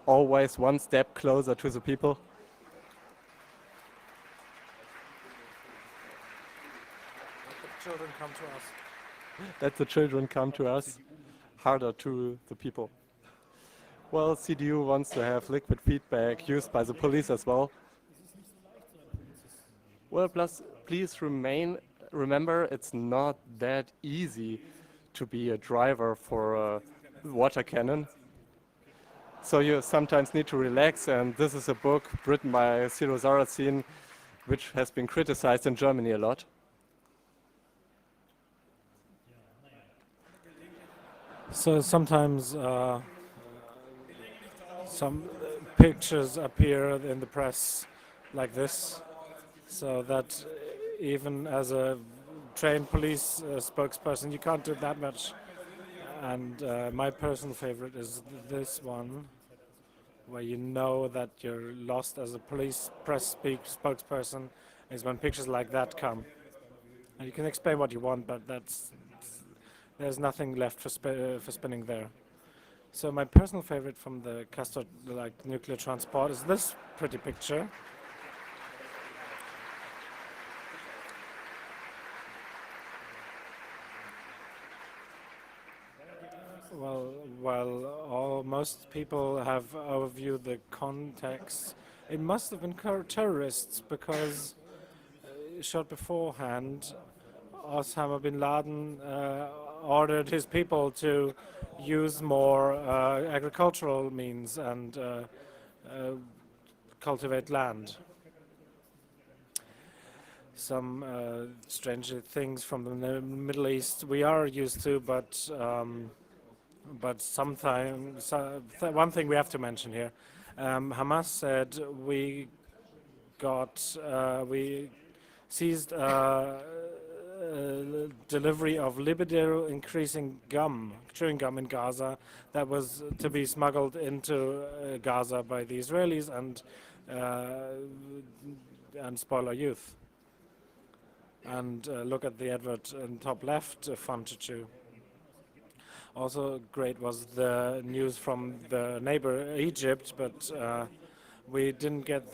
always one step closer to the people. Children come to us. Let the children come to us, harder to the people. Well, CDU wants to have liquid feedback used by the police as well. Well, plus, please remember, it's not that easy to be a driver for a water cannon. So you sometimes need to relax, and this is a book written by Ciro Sarrazin, which has been criticized in Germany a lot. So sometimes some pictures appear in the press like this, so that even as a trained police spokesperson, you can't do that much. And my personal favorite is this one, where you know that you're lost as a police press spokesperson, is when pictures like that come. And you can explain what you want, but there's nothing left for spinning there. So my personal favorite from the Castor nuclear transport is this pretty picture. Well, while most people have overviewed the context, it must have been terrorists because short beforehand, Osama bin Laden ordered his people to use more agricultural means and cultivate land. Some strange things from the Middle East we are used to, but sometimes one thing we have to mention here, Hamas said we seized delivery of libido increasing chewing gum in Gaza that was to be smuggled into Gaza by the Israelis and spoil our youth. And look at the advert in top left, fun to chew. Also great was the news from the neighbor Egypt, but we didn't get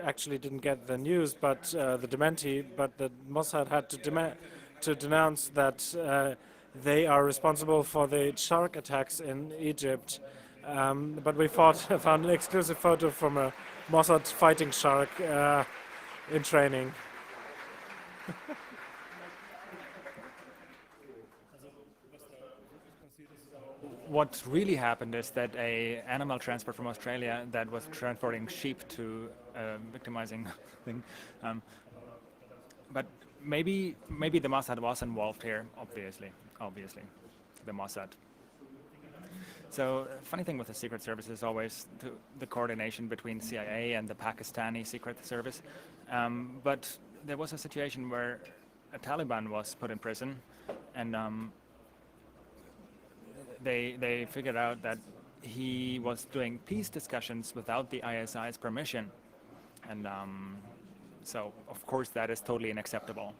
actually didn't get the news, but the dementi. But the Mossad had to denounce that they are responsible for the shark attacks in Egypt. But we found an exclusive photo from a Mossad fighting shark in training. What really happened is that a animal transport from Australia that was transporting sheep to victimizing thing, but maybe the Mossad was involved here. Obviously, the Mossad. So funny thing with the Secret Service is always the coordination between CIA and the Pakistani Secret Service. But there was a situation where a Taliban was put in prison, and they figured out that he was doing peace discussions without the ISI's permission, and so of course that is totally unacceptable.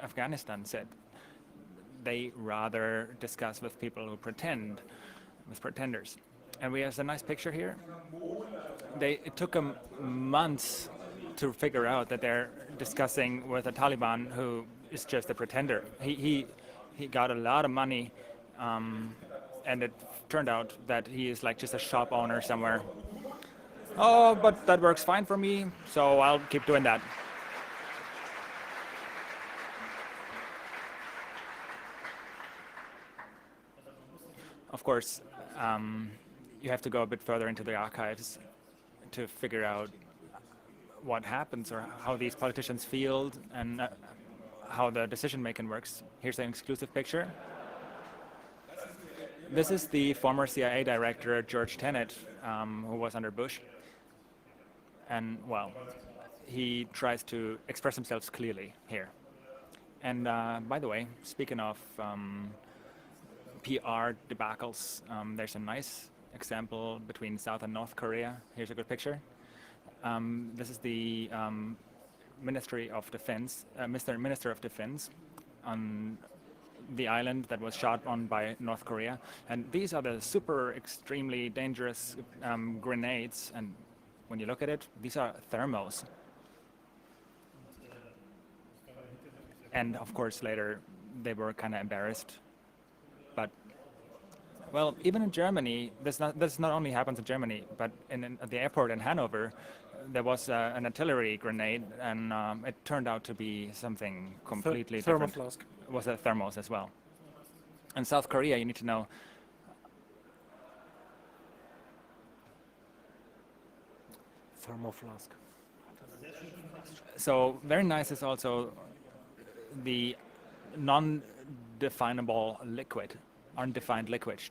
Afghanistan said they rather discuss with people who pretend, with pretenders. And we have a nice picture here. It took them months to figure out that they're discussing with a Taliban who is just a pretender. He got a lot of money, and it turned out that he is like just a shop owner somewhere. Oh, but that works fine for me, so I'll keep doing that. Of course, you have to go a bit further into the archives to figure out what happens or how these politicians feel and how the decision-making works. Here's an exclusive picture. This is the former CIA director, George Tenet, who was under Bush. And, well, he tries to express himself clearly here. And, by the way, speaking of PR debacles, there's a nice example between South and North Korea. Here's a good picture. This is the Ministry of Defense, Minister of Defense on the island that was shot on by North Korea. And these are the super extremely dangerous grenades. And when you look at it, these are thermos. And of course, later they were kind of embarrassed. But, well, even in Germany, this not only happens in Germany, but at the airport in Hanover, there was an artillery grenade, and it turned out to be something completely different. Thermoflask. It was a thermos as well. In South Korea, you need to know. Thermoflask. So very nice is also the non-definable liquid, undefined liquid.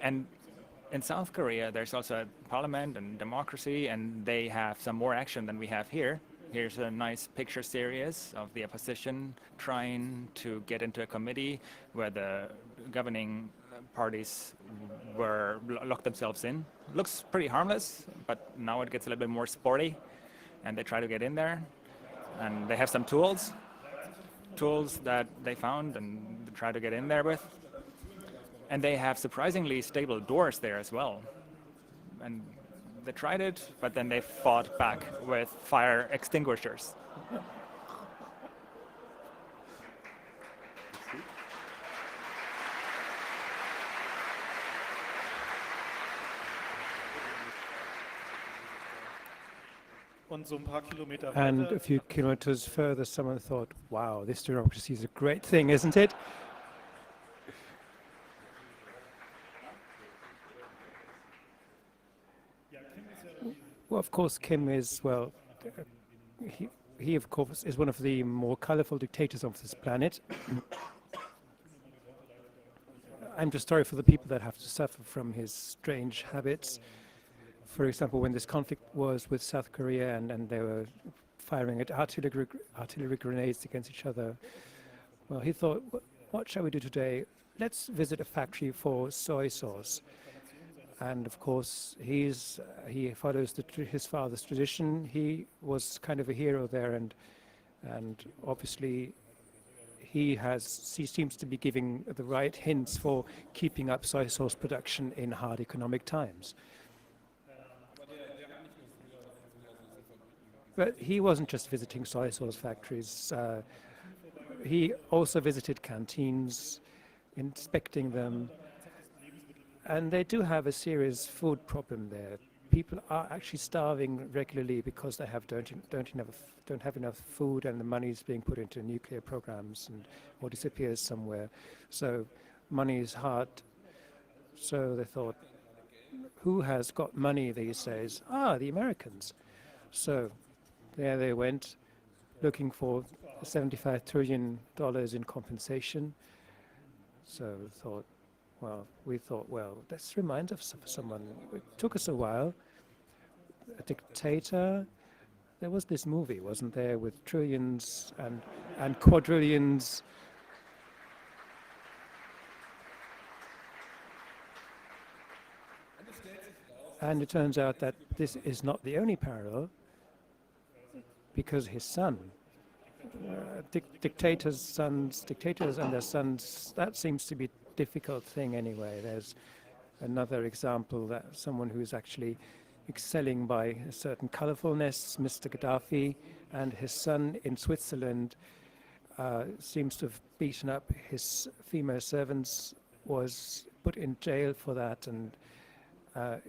And in South Korea, there's also a parliament and democracy, and they have some more action than we have here. Here's a nice picture series of the opposition trying to get into a committee where the governing parties were locked themselves in. Looks pretty harmless, but now it gets a little bit more sporty, and they try to get in there. And they have some tools that they found, and try to get in there with. And they have surprisingly stable doors there as well. And they tried it, but then they fought back with fire extinguishers. Und so ein paar Kilometer And weiter a few kilometers further, someone thought, wow, this democracy is a great thing, isn't it? Well, of course, Kim is, well, he of course is one of the more colorful dictators of this planet. I'm just sorry for the people that have to suffer from his strange habits. For example, when this conflict was with South Korea and they were firing at artillery grenades against each other, well, he thought, what shall we do today? Let's visit a factory for soy sauce. And of course, he follows his father's tradition. He was kind of a hero there, and obviously he seems to be giving the right hints for keeping up soy sauce production in hard economic times. But he wasn't just visiting soy sauce factories. He also visited canteens, inspecting them. And they do have a serious food problem there. People are actually starving regularly because they don't have enough food, and the money is being put into nuclear programs or disappears somewhere. So money is hard. So they thought, who has got money these days? Ah, the Americans. So there they went, looking for $75 trillion in compensation. So we thought, well, let's remind us of someone. It took us a while. A dictator. There was this movie, wasn't there, with trillions and quadrillions. And it turns out that this is not the only parallel, because his son, dictators and their sons, that seems to be a difficult thing anyway. There's another example, that someone who's actually excelling by a certain colorfulness, Mr. Gaddafi, and his son in Switzerland seems to have beaten up his female servants, was put in jail for that, and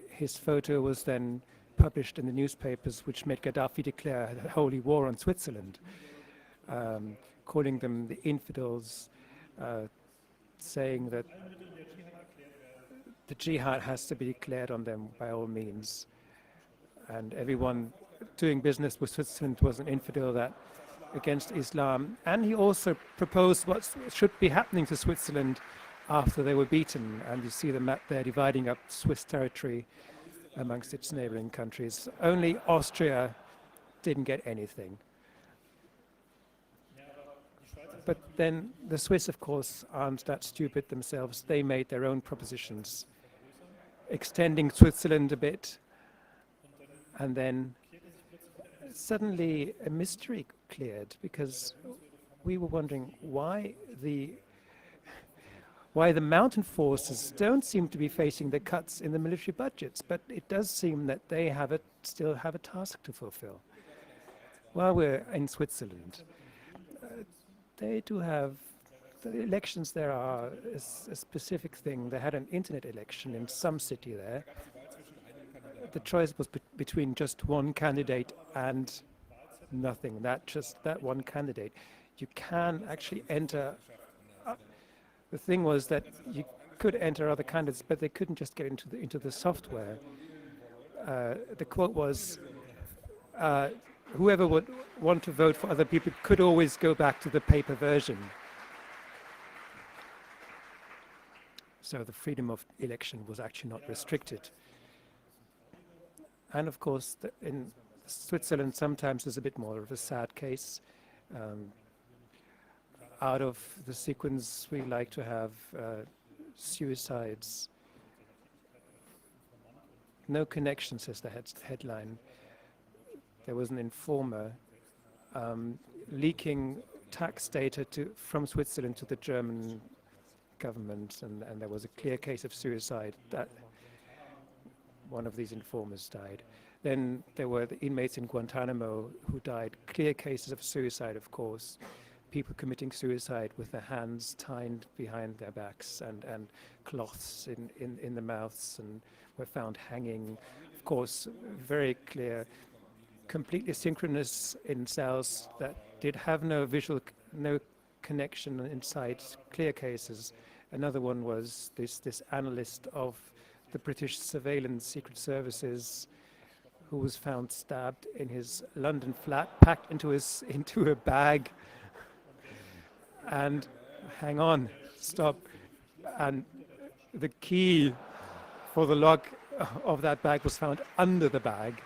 his photo was then published in the newspapers, which made Gaddafi declare a holy war on Switzerland, calling them the infidels, saying that the jihad has to be declared on them by all means. And everyone doing business with Switzerland was an infidel that against Islam. And he also proposed what should be happening to Switzerland after they were beaten. And you see the map there dividing up Swiss territory amongst its neighboring countries. Only Austria didn't get anything. But then the Swiss, of course, aren't that stupid themselves. They made their own propositions, extending Switzerland a bit. And then suddenly a mystery cleared, because we were wondering why the mountain forces don't seem to be facing the cuts in the military budgets, but it does seem that they still have a task to fulfill. While we're in Switzerland, they do have, the elections there are a specific thing. They had an internet election in some city there. The choice was between just one candidate and nothing, that one candidate. You can actually enter. The thing was that you could enter other candidates, but they couldn't just get into the software. The quote was, whoever would want to vote for other people could always go back to the paper version. So the freedom of election was actually not restricted. And of course, in Switzerland, sometimes there's a bit more of a sad case. Out of the sequence, we like to have suicides. No connection, says the headline. There was an informer leaking tax data from Switzerland to the German government, and there was a clear case of suicide that one of these informers died. Then there were the inmates in Guantanamo who died, clear cases of suicide, of course, people committing suicide with their hands tied behind their backs and cloths in the mouths, and were found hanging. Of course, very clear, completely synchronous in cells that did have no visual, no connection inside, clear cases. Another one was this analyst of the British surveillance secret services who was found stabbed in his London flat, packed into a bag. And hang on, stop. And the key for the lock of that bag was found under the bag.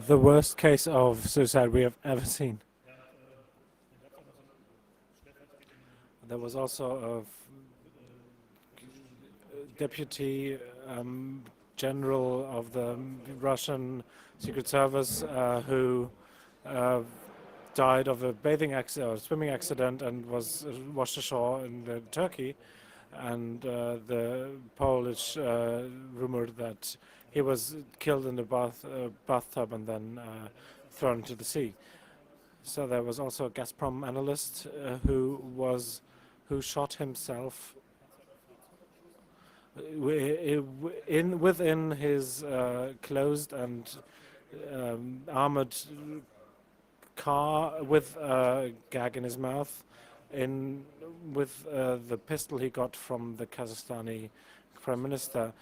The worst case of suicide we have ever seen. There was also a deputy general of the Russian Secret Service who died of a bathing accident or swimming accident and was washed ashore in Turkey, and the Polish rumored that he was killed in the bathtub and then thrown into the sea. So there was also a Gazprom analyst who shot himself within his closed and armored car with a gag in his mouth, with the pistol he got from the Kazakhstani prime minister.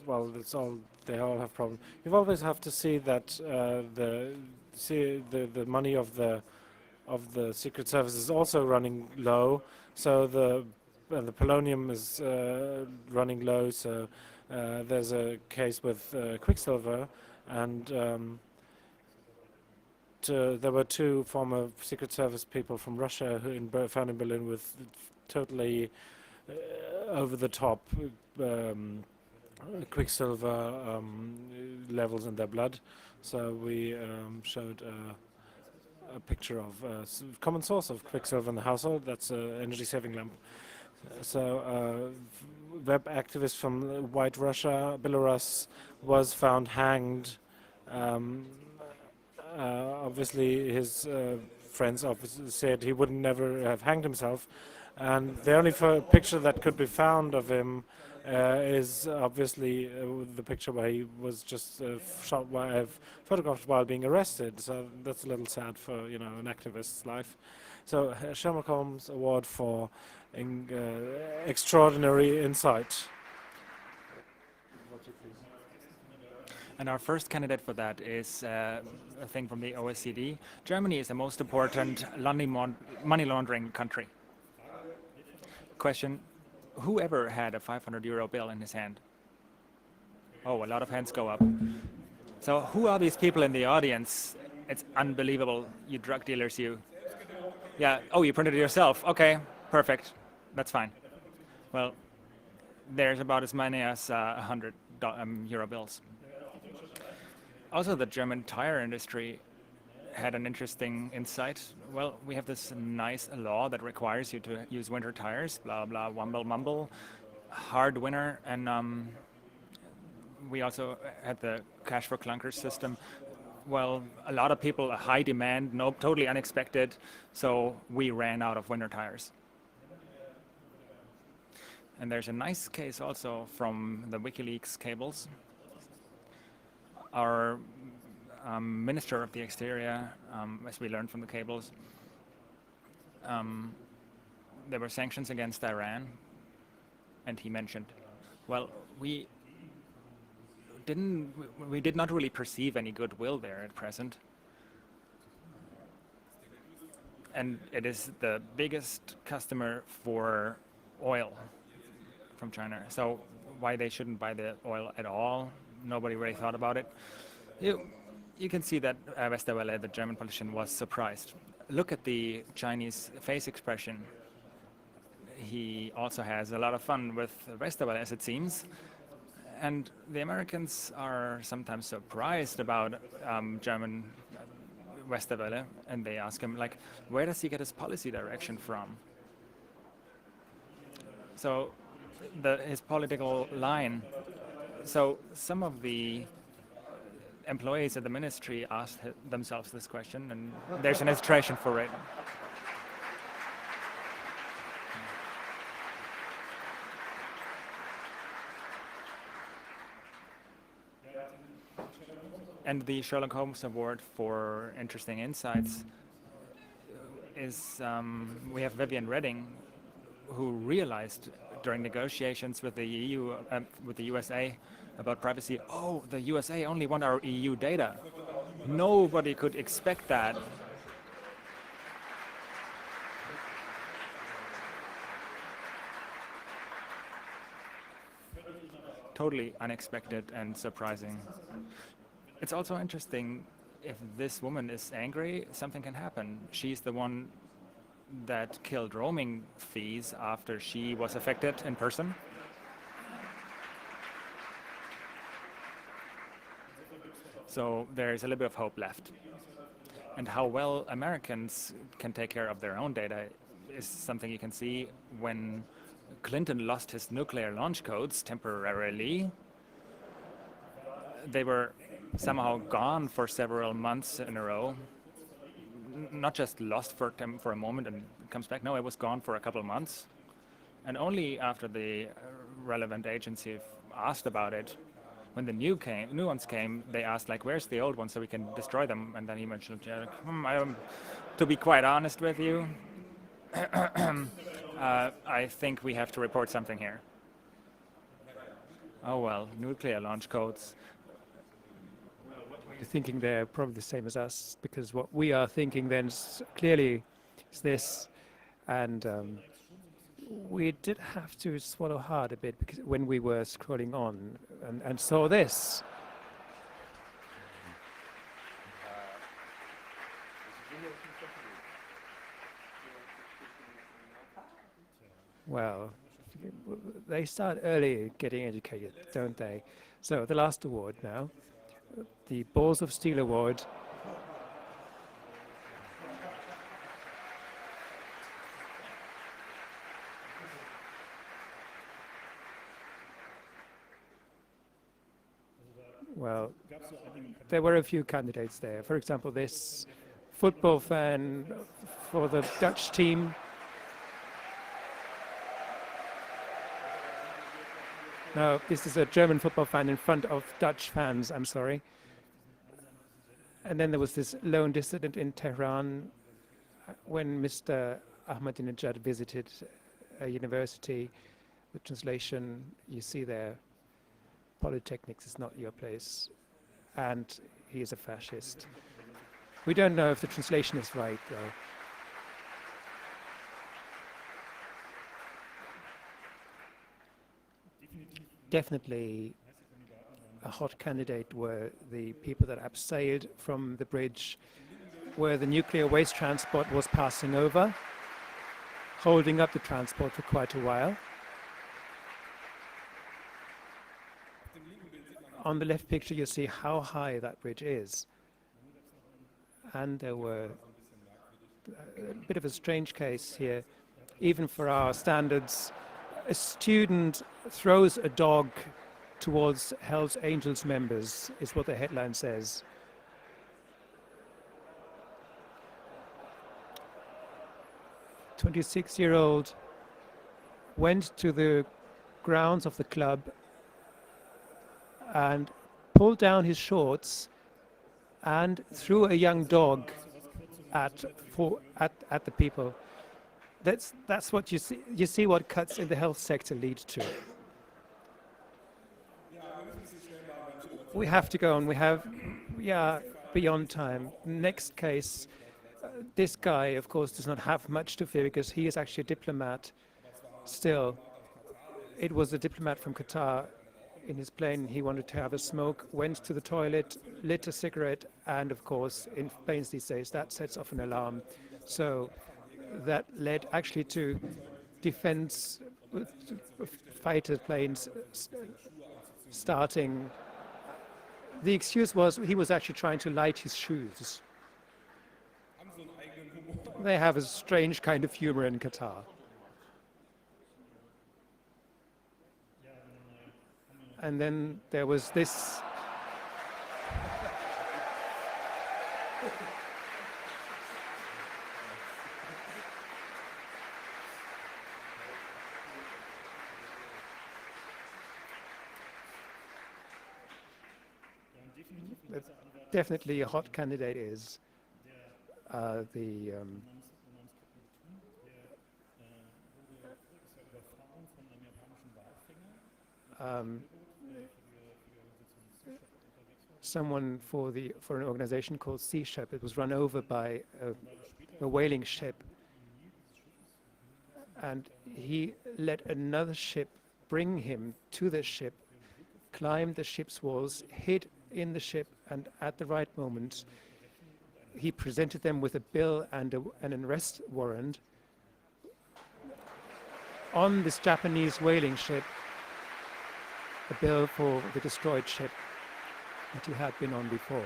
Well, it's all, they all have problems. You always have to see that the money of the Secret Service is also running low. So the polonium is running low. So there's a case with Quicksilver, and there were two former Secret Service people from Russia who found in Berlin with totally over the top Quicksilver levels in their blood. So we showed a picture of a common source of Quicksilver in the household. That's an energy-saving lamp. So web activist from White Russia, Belarus, was found hanged. Obviously, his friends obviously said he would never have hanged himself, and the only picture that could be found of him is obviously the picture where he was just photographed while being arrested. So that's a little sad for an activist's life. So Sherlock Holmes Award for extraordinary insight. And our first candidate for that is a thing from the OECD. Germany is the most important money laundering country. Question: who ever had a 500 euro bill in his hand? Oh, a lot of hands go up. So who are these people in the audience? It's unbelievable, you drug dealers, you. Yeah, oh, you printed it yourself. Okay, perfect, that's fine. Well, there's about as many as 100 euro bills. Also, the German tire industry had an interesting insight. Well, we have this nice law that requires you to use winter tires, blah, blah, wumble, mumble, hard winter, and we also had the cash for clunkers system. Well, a lot of people, a high demand, totally unexpected, so we ran out of winter tires. And there's a nice case also from the WikiLeaks cables. Our Minister of the Exterior, as we learned from the cables, there were sanctions against Iran, and he mentioned, well, we did not really perceive any goodwill there at present. And it is the biggest customer for oil from China. So why they shouldn't buy the oil at all, nobody really thought about it. You can see that Westerwelle, the German politician, was surprised. Look at the Chinese face expression. He also has a lot of fun with Westerwelle, as it seems. And the Americans are sometimes surprised about German Westerwelle, and they ask him, like, where does he get his policy direction from? So his political line. So some of the employees at the ministry asked themselves this question, and there's an illustration for it. And the Sherlock Holmes Award for interesting insights is, we have Vivian Redding, who realized during negotiations with the EU, with the USA about privacy, oh, the USA only want our EU data. Nobody could expect that. Totally unexpected and surprising. It's also interesting, if this woman is angry, something can happen. She's the one that killed roaming fees after she was affected in person. So there's a little bit of hope left. And how well Americans can take care of their own data is something you can see when Clinton lost his nuclear launch codes temporarily. They were somehow gone for several months in a row. Not just lost for a moment and comes back. No, it was gone for a couple of months. And only after the relevant agency asked about it, when the new ones came, they asked, like, where's the old ones so we can destroy them? And then he mentioned, yeah, to be quite honest with you, I think we have to report something here. Oh well, nuclear launch codes. You're thinking they're probably the same as us, because what we are thinking then clearly is this, and we did have to swallow hard a bit because when we were scrolling on and saw this. Well, they start early getting educated, don't they? So the last award now, the Balls of Steel Award. Well, there were a few candidates there. For example, this football fan for the Dutch team. No, this is a German football fan in front of Dutch fans, I'm sorry. And then there was this lone dissident in Tehran when Mr. Ahmadinejad visited a university. The translation you see there, Polytechnics is not your place, and he is a fascist. We don't know if the translation is right, though. Definitely a hot candidate were the people that abseiled from the bridge where the nuclear waste transport was passing over, holding up the transport for quite a while. On the left picture you see how high that bridge is. And there were a bit of a strange case here, even for our standards. A student throws a dog towards Hell's Angels members, is what the headline says. A 26-year-old went to the grounds of the club and pulled down his shorts and threw a young dog at the people. That's what you see. You see what cuts in the health sector lead to. We have to go on. We are beyond time. Next case, this guy, of course, does not have much to fear because he is actually a diplomat. Still, it was a diplomat from Qatar. In his plane, he wanted to have a smoke, went to the toilet, lit a cigarette, and of course, in planes these days, that sets off an alarm. So that led actually to defense fighter planes starting. The excuse was he was actually trying to light his shoes. Haben so einen eigenen Humor. They have a strange kind of humor in Qatar. And then there was this. Definitely a hot candidate is the someone for an organization called Sea Shepherd was run over by a whaling ship, and he let another ship bring him to the ship, climbed the ship's walls, hid in the ship, and at the right moment he presented them with a bill and an arrest warrant on this Japanese whaling ship, a bill for the destroyed ship that he had been on before.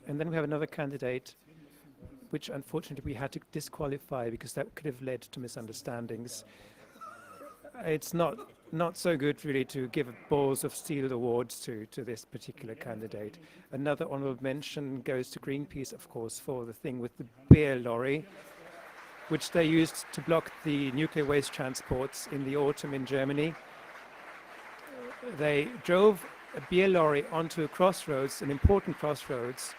And then we have another candidate, which unfortunately we had to disqualify because that could have led to misunderstandings. It's not so good really to give balls of steel awards to this particular candidate. Another honorable mention goes to Greenpeace, of course, for the thing with the beer lorry, which they used to block the nuclear waste transports in the autumn in Germany. They drove a beer lorry onto a crossroads, an important crossroads,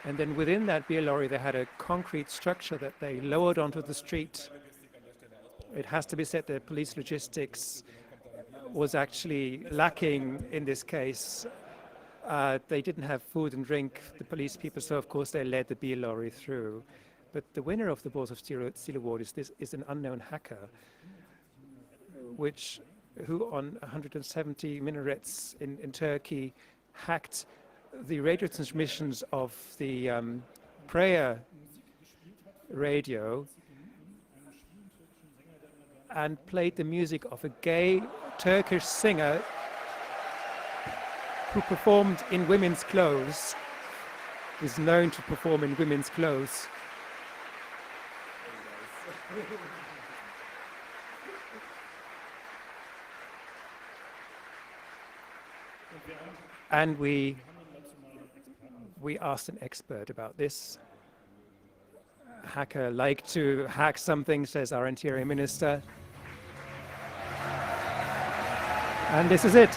and then within that beer lorry they had a concrete structure that they lowered onto the street. It has to be said that police logistics was actually lacking in this case. They didn't have food and drink, the police people, so of course they led the beer lorry through. But the winner of the Balls of Steel Award is an unknown hacker, who on 170 minarets in Turkey hacked the radio transmissions of the prayer radio and played the music of a gay Turkish singer who performed in women's clothes, is known to perform in women's clothes. And we asked an expert about this. Hacker like to hack something, says our Interior Minister. And this is it.